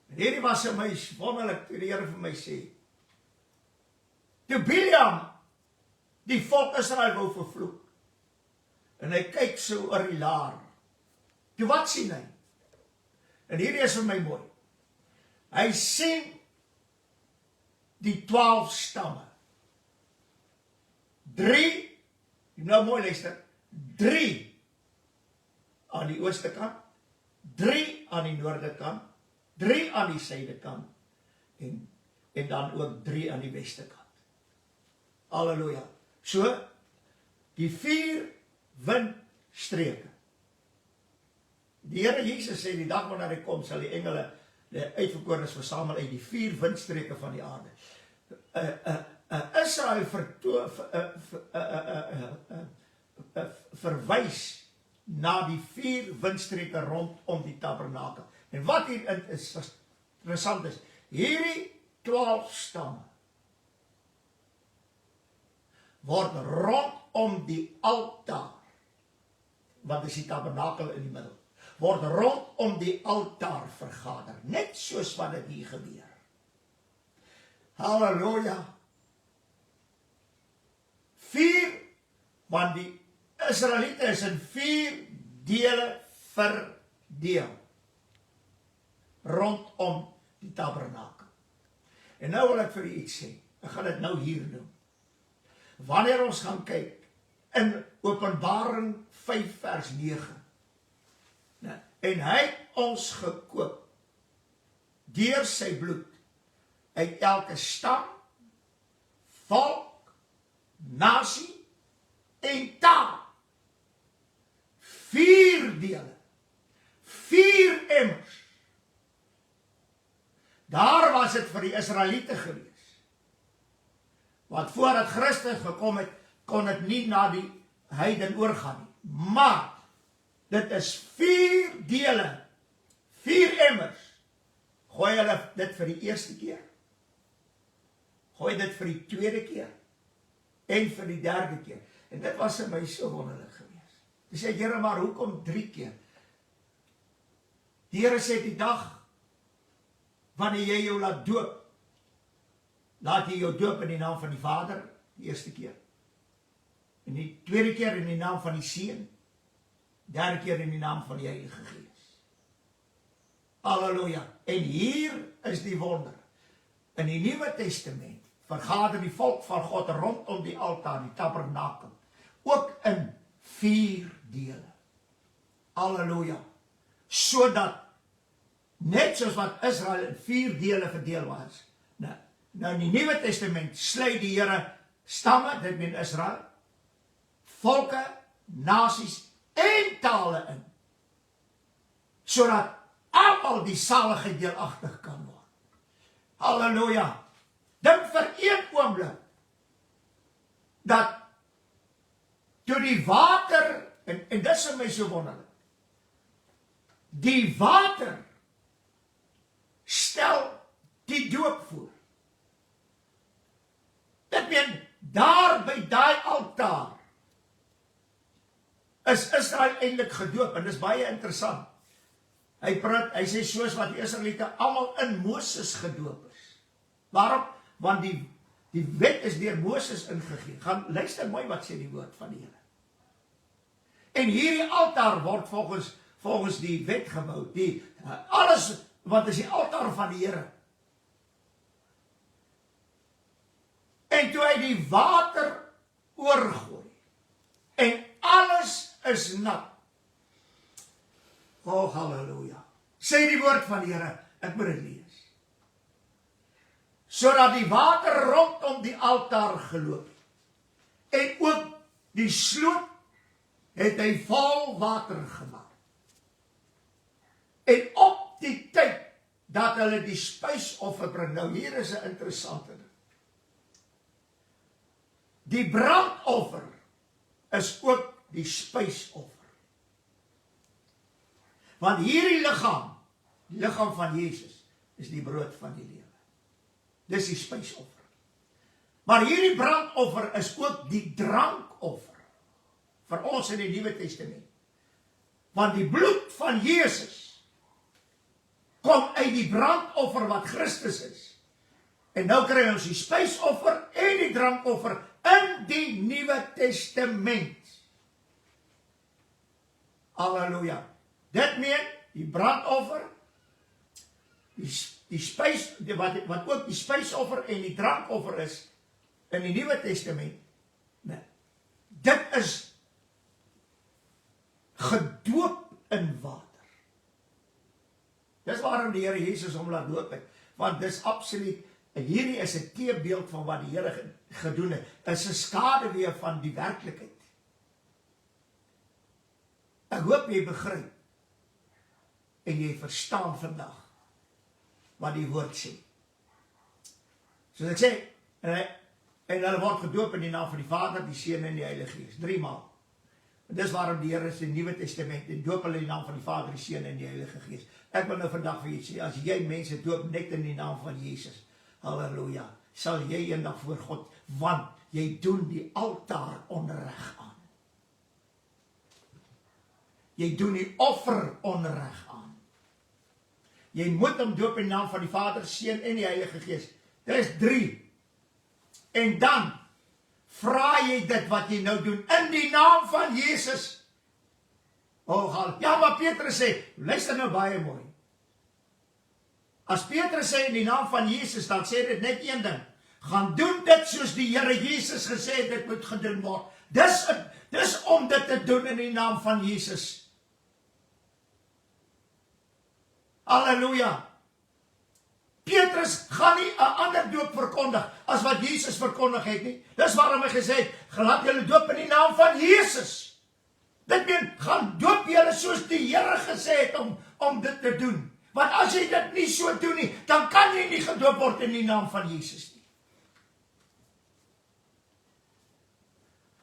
En hierdie was vir my wonderlik, toe die Here vir my sê, toe Bileam die volk Israel wou vervloek, en hy kyk so oor die laar, toe wat sien hy? En hierdie is vir my mooi. Hy sien die 12 stamme. 3, nou mooi luister, 3 aan die ooste kant, 3 aan die noorde kant, 3 aan die suide kant, en dan ook 3 aan die weste kant. Halleluja. So, die 4 windstreke. Die Here Jesus sê, die dag wanneer hy kom, sal die engele, die uitverkorenes versamel uit die 4 windstreke van die aarde. Israel verwys na die 4 windstreke rondom die tabernakel. En wat hier is interessant is, hierdie 12 stamme word rondom die altaar, wat is die tabernakel in die middel, word rondom die altaar vergader, net soos wat dit hier gebeur. Halleluja. 4, want die Israeliete is in 4 dele verdeel, rondom die tabernakel. En nou wil ek vir u iets sê, ek gaan dit nou hier doen. Wanneer ons gaan kyk in Openbaring 5 vers 9, en hy het ons gekoop deur sy bloed uit elke stam, volk, nasie en taal. 4 dele, 4 emmers. Daar was dit vir die Israeliete gewees. Want voordat Christus gekom het, kon dit nie na die heiden oorgaan nie. Maar dit is 4 dele, 4 emmers. Gooi hulle dit vir die eerste keer, gooi dit vir die tweede keer, en vir die derde keer. En dit was vir my so wonderlik gewees. Toe sê Here, maar hoekom 3 keer? Die Here sê die dag, wanneer jy jou laat doop, laat jy jou doop in die naam van die Vader, die eerste keer. En die tweede keer in die naam van die Seun, derde keer in die naam van die Heilige Gees. Halleluja. En hier is die wonder. In die Nuwe Testament vergader die volk van God rondom die altaar, die tabernakel, ook in 4 dele. Halleluja. Sodat, net soos wat Israel in 4 dele verdeel was, nou in die Nuwe Testament sluit die Here stamme, dit meen Israel, volke, nasies en tale in, sodat almal die saligheid deelagtig kan word. Halleluja. Dink vir 1 oomblik, dat toe die water, en dit is vir my so wonderlik, die water stel die doop voor. Dit meen, daar by daai altaar is Israel eintlik gedoop, en dit is baie interessant. Hy sê soos wat die Israeliete almal in Moses gedoop is. Waarom? Want die wet is deur Moses ingegee. Gaan luister mooi wat sê die woord van die Here. En hierdie altaar word volgens die wet gebou. Alles wat is die altaar van die Here. En toe hy die water oorgooi, en alles is nat. Oh, halleluja. Sê die woord van die Here, ek moet dit lees. Sodat die water rondom die altaar geloop, en ook die sloot het hy vol water gemaak. En op die tyd dat hulle die spysoffer bring, nou hier is 'n interessante ding. Die brandoffer is ook die spysoffer. Want hierdie liggaam, die liggaam van Jesus, is die brood van die lewe. Dis die spysoffer. Maar hierdie brandoffer is ook die drankoffer vir ons in die Nuwe Testament. Want die bloed van Jesus kom uit die brandoffer wat Christus is. En nou kry ons die spysoffer en die drankoffer in die Nuwe Testament. Halleluja. Dit meen die brandoffer, die spys, wat ook die spysoffer en die drankoffer is in die Nuwe Testament. Nee, dit is gedoop in water. Dis waarom die Here Jesus hom laat doop het, want dis absoluut, hierdie is 'n teebeeld van wat die Here gedoen het, is 'n skaduwee van die werklikheid. Ek hoop jy begryp en jy verstaan vandag wat die woord sê. Soos ek sê, en hulle word gedoop in die naam van die Vader, die Seun en die Heilige Gees, 3 maal. En dis waarom die Here in die Nuwe Testament en doop hulle in die naam van die Vader, die Seun en die Heilige Gees. Ek wil nou vandag vir julle sê, as jy mense doop net in die naam van Jesus, halleluja, sal jy eendag voor God, want jy doen die altaar onreg aan. Jy doen die offer onreg aan. Jy moet hom doop in die naam van die Vader, Seun en die Heilige Gees. Dit is 3. En dan vra jy dit wat jy nou doen in die naam van Jesus. Ja, maar Petrus sê, luister nou baie mooi. As Petrus sê in die naam van Jesus, dan sê dit net een ding. Gaan doen dit soos die Here Jesus gesê het, dit moet gedoen word. Dis om dit te doen in die naam van Jesus. Halleluja. Petrus gaan nie 'n ander doop verkondig as wat Jesus verkondig het nie. Dis waarom hy gesê het, laat julle doop in die naam van Jesus. Dit meen, gaan doop julle soos die Here gesê het om dit te doen. Want as jy dit nie so doen nie, dan kan jy nie gedoop word in die naam van Jesus nie.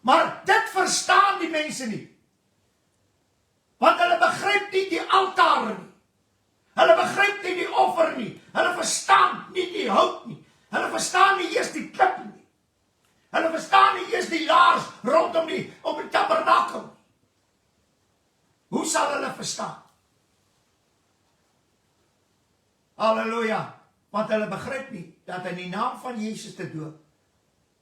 Maar dit verstaan die mense nie. Want hulle begryp nie die altaar nie. Hulle begryp nie die offer nie. Hulle verstaan nie die hout nie. Hulle verstaan nie eers die klip nie. Hulle verstaan nie eers die laars rondom die tabernakel. Hoe sal hulle verstaan? Halleluja. Want hulle begryp nie dat in die naam van Jesus te doop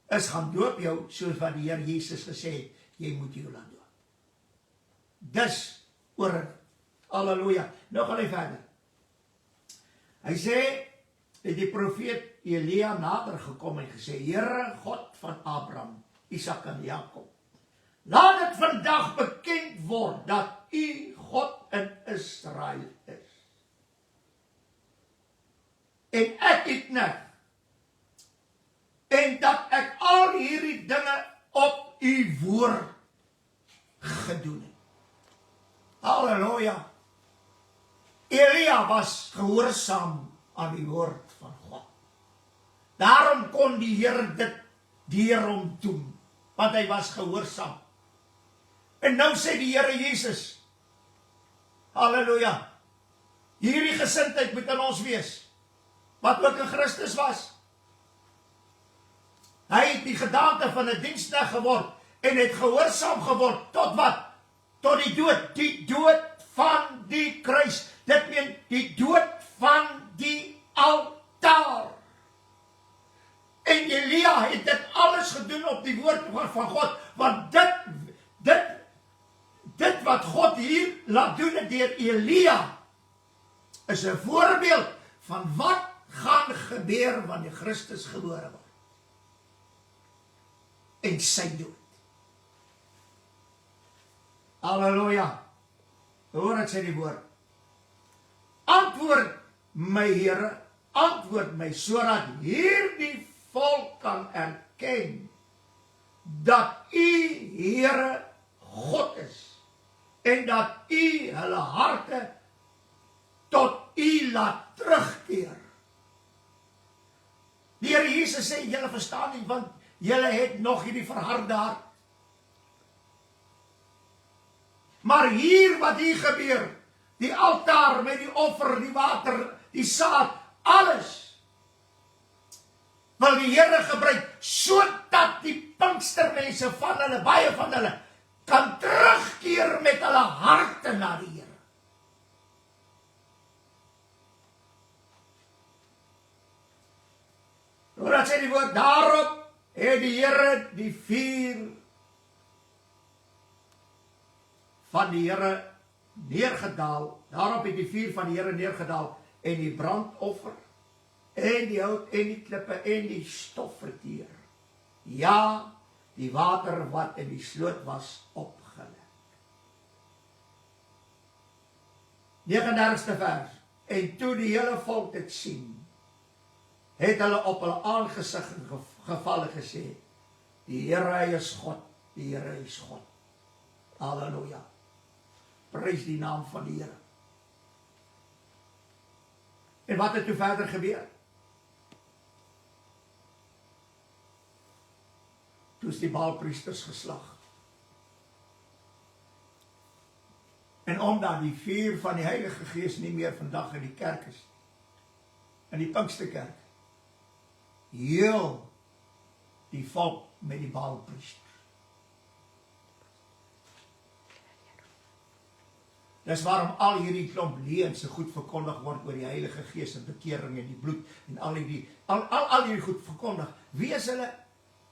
is gaan doop jou soos wat die Here Jesus gesê het, jy moet jou laat doop. Dis oor. Halleluja. Nou gaan hy verder. Hy sê, het die profeet Elia nader gekom en gesê, Here God van Abraham, Isak en Jakob, laat dit vandag bekend word dat U God in Israel is. En ek het net, en dat ek al hierdie dinge op U woord gedoen het. Halleluja. Elia was gehoorsaam aan die woord van God. Daarom kon die Here dit deur hom doen, want hy was gehoorsaam. En nou sê die Here Jesus, halleluja, hierdie gesindheid moet in ons wees, wat ook in Christus was. Hy het die gedaante van 'n diensknegt geword, en het gehoorsaam geword, tot wat? Tot die dood van die kruis. Dit meen die dood van die altaar. En Elia het dit alles gedoen op die woord van God, want dit wat God hier laat doen deur Elia, is 'n voorbeeld van wat gaan gebeur wanneer Christus gebore word. En sy dood. Halleluja. Hoor ek sê die woord. Antwoord my Here, antwoord my, sodat hierdie volk kan erken dat U Here God is en dat U hulle harte tot U laat terugkeer. Die Here Jesus sê, julle verstaan nie, want julle het nog hierdie verharde hart. Maar hier wat hier gebeur, die altaar met die offer, die water, die saad, alles wil die Here gebruik, sodat die Pinkstermense van hulle, baie van hulle, kan terugkeer met hulle harte na die Here. Wat sê die woord? Daarop het die Here die vuur van die Here neergedaal. Daarop het die vuur van die Here neergedaal en die brandoffer en die hout en die klippe en die stof verteer. Ja, die water wat in die sloot was opgelek. 39ste vers. En toe die hele volk dit sien, het hulle op hulle aangesig gevalle gesê, die Here is God, die Here is God. Halleluja. Prys die naam van die Here. En wat het toe verder gebeur? Toe is die Baalpriesters geslag. En omdat die vuur van die Heilige Gees nie meer vandag in die kerk is, in die Pinksterkerk, heel die volk met die Baalpriesters. Dis waarom al hierdie klomp leuns so goed verkondig word oor die Heilige Gees en bekering en die bloed en al hierdie goed verkondig. Wie is hulle?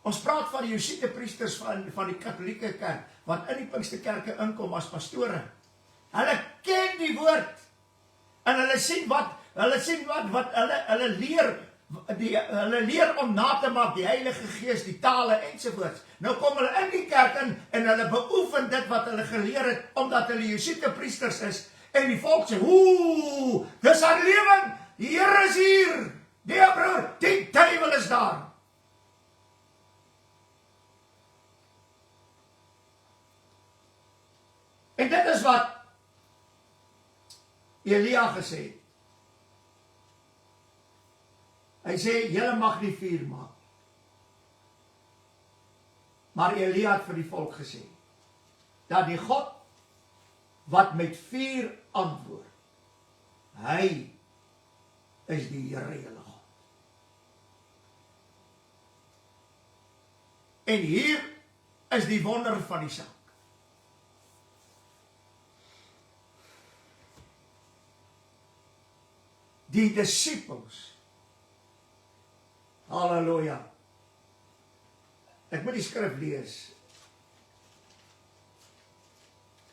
Ons praat van die Jesuïte priesters van die Katolieke kerk, wat in die Pinksterkerke inkom as pastore. Hulle ken die woord en hulle sien wat hulle leer. Hulle leer om na te maak die Heilige Gees, die tale ensovoorts. Nou kom hulle in die kerk in en hulle beoefen dit wat hulle geleer het, omdat hulle Jesuïte priesters is. En die volk sê, dis herlewing, die Here is hier. Nee broer, die duiwel is daar. En dit is wat Elia gesê het. Hy sê, julle mag nie vuur maak. Maar Elia het vir die volk gesê, dat die God, wat met vuur antwoord, hy is die Here julle God. En hier is die wonder van die saak. Die disippels, halleluja. Ek moet die skrif lees.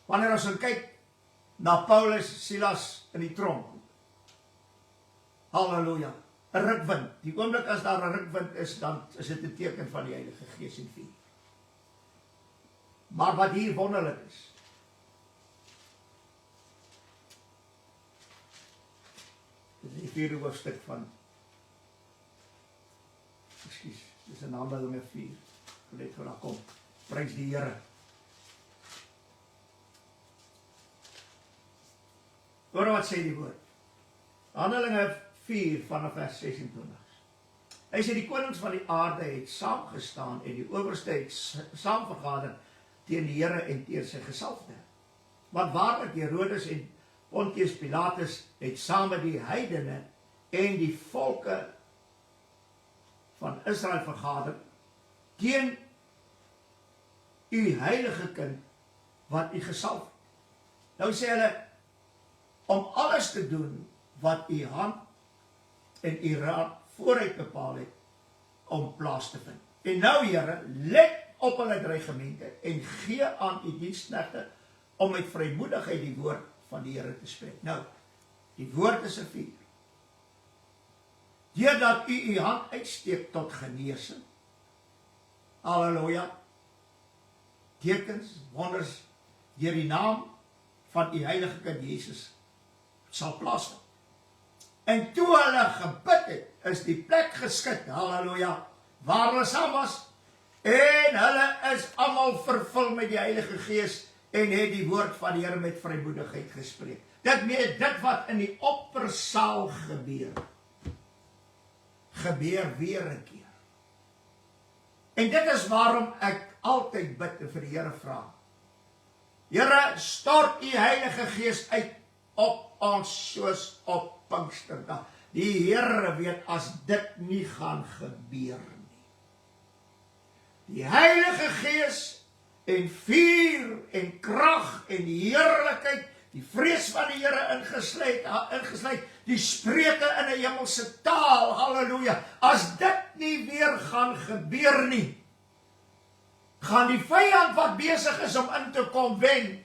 Wanneer ons kyk na Paulus, Silas in die tronk. Halleluja. 'n Rukwind. Die oomblik as daar 'n rukwind is, dan is dit 'n teken van die Heilige Gees en vuur. Maar wat hier wonderlik is, dit is die 4de hoofstuk van, dis 'n Handelinge 4. Net voor daar kom. Prys die Here. Hoor wat sê die woord. Handelinge 4 vanaf vers 26. Hy sê die konings van die aarde het saamgestaan en die owerste het saam vergader teen die Here en teen sy gesalfde. Want waarlik Herodes en Pontius Pilatus het saam met die heidene en die volke van Israel vergader teen u heilige kind wat u gesalf het. Nou sê hulle, om alles te doen wat u hand en u raad vooruit bepaal het om plaas te vind. En nou Here, let op hulle dreigemente en gee aan u diensknegte om met vrymoedigheid die woord van die Here te spreek. Nou, die woord is 'n vuur. Deurdat u hand uitsteek tot genesing. Halleluja. Tekens, wonders, deur die naam van u heilige kind Jesus sal plaasvind. En toe hulle gebid het, is die plek geskit, halleluja, waar hulle saam was, en hulle is almal vervul met die Heilige Gees en het die woord van die Here met vrymoedigheid gespreek. Dit wat in die oppersaal gebeur weer 'n keer. En dit is waarom ek altyd bid en vir die Here vra. Here, stort u Heilige Gees uit op ons soos op Pinksterdag. Die Here weet as dit nie gaan gebeur nie. die Heilige Gees en vuur en krag en heerlikheid, die vrees van die Here ingesluit, die spreuke in 'n hemelse taal, halleluja. As dit nie weer gaan gebeur nie, gaan die vyand wat besig is om in te kom wen.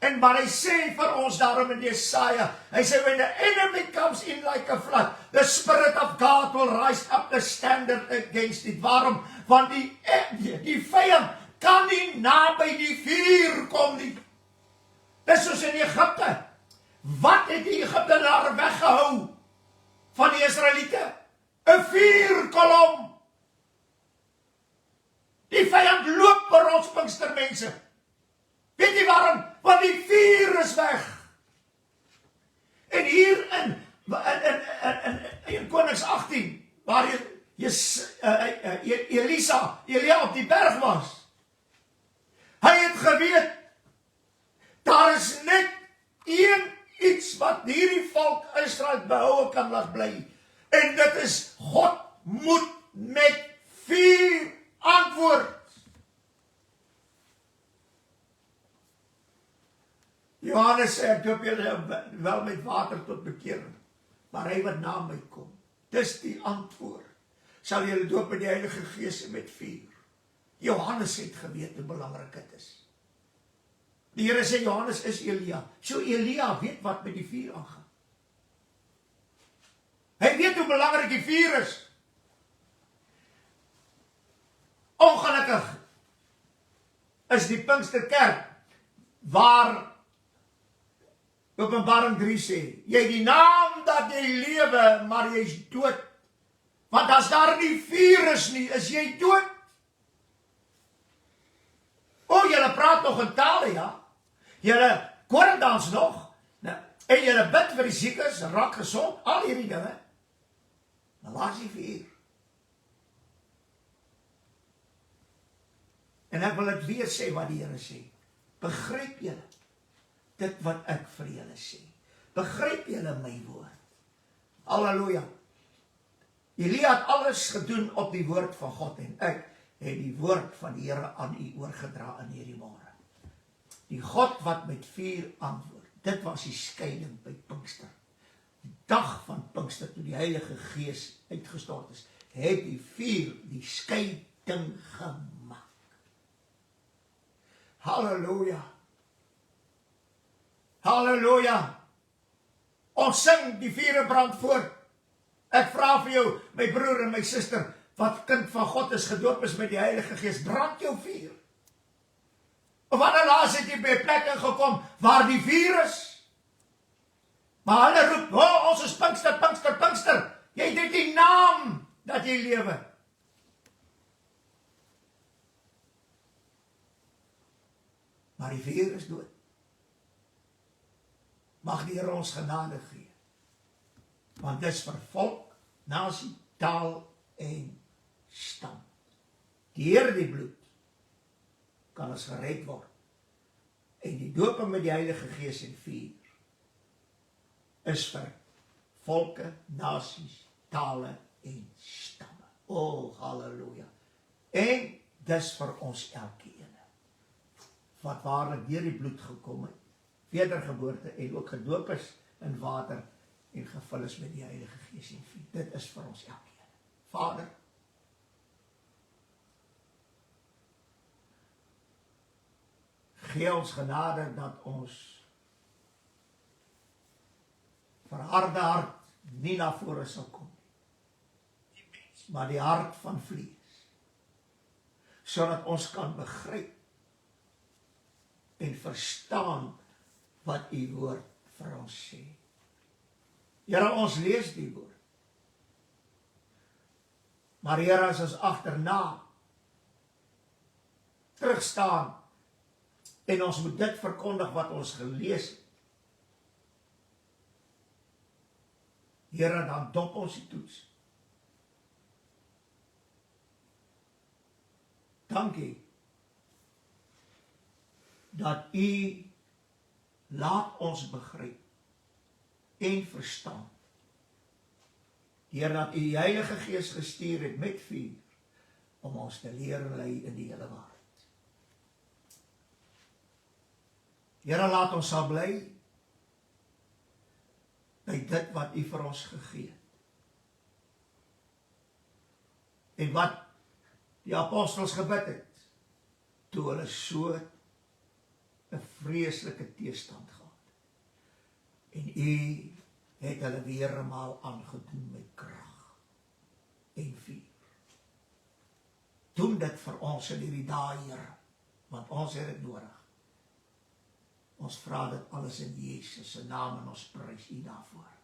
En maar hy sê vir ons daarom in Jesaja, hy sê, when the enemy comes in like a flood, the Spirit of God will rise up the standard against it. Waarom? Want die vyand kan nie naby die vuur kom nie. Dis soos in Egipte. Wat het die Egiptenare weggehou van die Israeliete? 'n vuurkolom. Die vyand loop vir ons Pinkstermense. Weet jy waarom? Want die vuur is weg. En hier in Konings 18, waar Elia op die berg was, hy het geweet, daar is net iets wat hierdie volk Israel behoue kan laat bly. En dit is, God moet met vuur antwoord. Johannes sê, ek doop julle wel met water tot bekering, maar hy wat na my kom, dis die antwoord, sal julle doop met die Heilige Gees en met vuur. Johannes het geweet hoe belangrik dit is. Die Here sê, Johannes is Elia. So Elia weet wat met die vuur aangaan. Hy weet hoe belangrik die vuur is. Ongelukkig is die Pinksterkerk, waar Openbaring 3 sê, jy het die naam dat jy lewe, maar jy is dood. Want as daar nie vuur is nie, is jy dood. O, julle praat nog in tale, ja. Julle korendans nog, en julle bid vir die siekes, raak gesond, al hierdie dinge. Maar waar is die vuur? En ek wil dit weer sê wat die Here sê. Begryp julle dit wat ek vir julle sê? Begryp julle my woord? Halleluja. Elia het alles gedoen op die woord van God, en ek het die woord van die Here aan u oorgedra in hierdie môre. Die God wat met vuur antwoord. Dit was die skeiding by Pinkster. Die dag van Pinkster, toe die Heilige Gees uitgestort is, het die vuur die skeiding gemaak. Halleluja. Halleluja. Ons sing die vuur brand voort. Ek vra vir jou, my broer en my suster, wat kind van God is, gedoop is met die Heilige Gees, brand jou vuur. Of wanneer laas het jy by plekke gekom waar die vuur is? Maar hulle roep, oh, ons is Pinkster, Pinkster, Pinkster. Jy het die naam dat jy lewe. Maar die vuur is dood. Mag die Here ons genade gee. Want dit is vir volk, nasie, taal en stam. Deur die bloed kan ons gered word. En die dooping met die Heilige Gees en vuur is vir volke, nasies, tale en stamme. O, halleluja. En dis vir ons elkeen wat waarlik deur die bloed gekom het, wedergeboorte en ook gedoop is in water en gevul is met die Heilige Gees en vuur. Dit is vir ons elkeen. Vader, gee ons genade dat ons verharde hart nie na vore sal kom, maar die hart van vlees, sodat ons kan begryp en verstaan wat u woord vir ons sê. Here, ons lees die woord. Maar Here, as ons agterna terugstaan en ons moet dit verkondig wat ons gelees het, Here, dan dop ons die toets. Dankie dat u laat ons begryp en verstaan. Heer, dat u die Heilige Gees gestuur het met vuur, om ons te leer lei in die hele wêreld. Here, laat ons sal bly by dit wat U vir ons gegee het. En wat die apostels gebid het, toe hulle so 'n vreeslike teestand gehad. En U het hulle weer eenmaal aangedoen met krag en vuur. Doen dit vir ons in hierdie dae, Here, want ons het dit nodig. Ons vra dit alles in Jesus se naam en ons prys U daarvoor.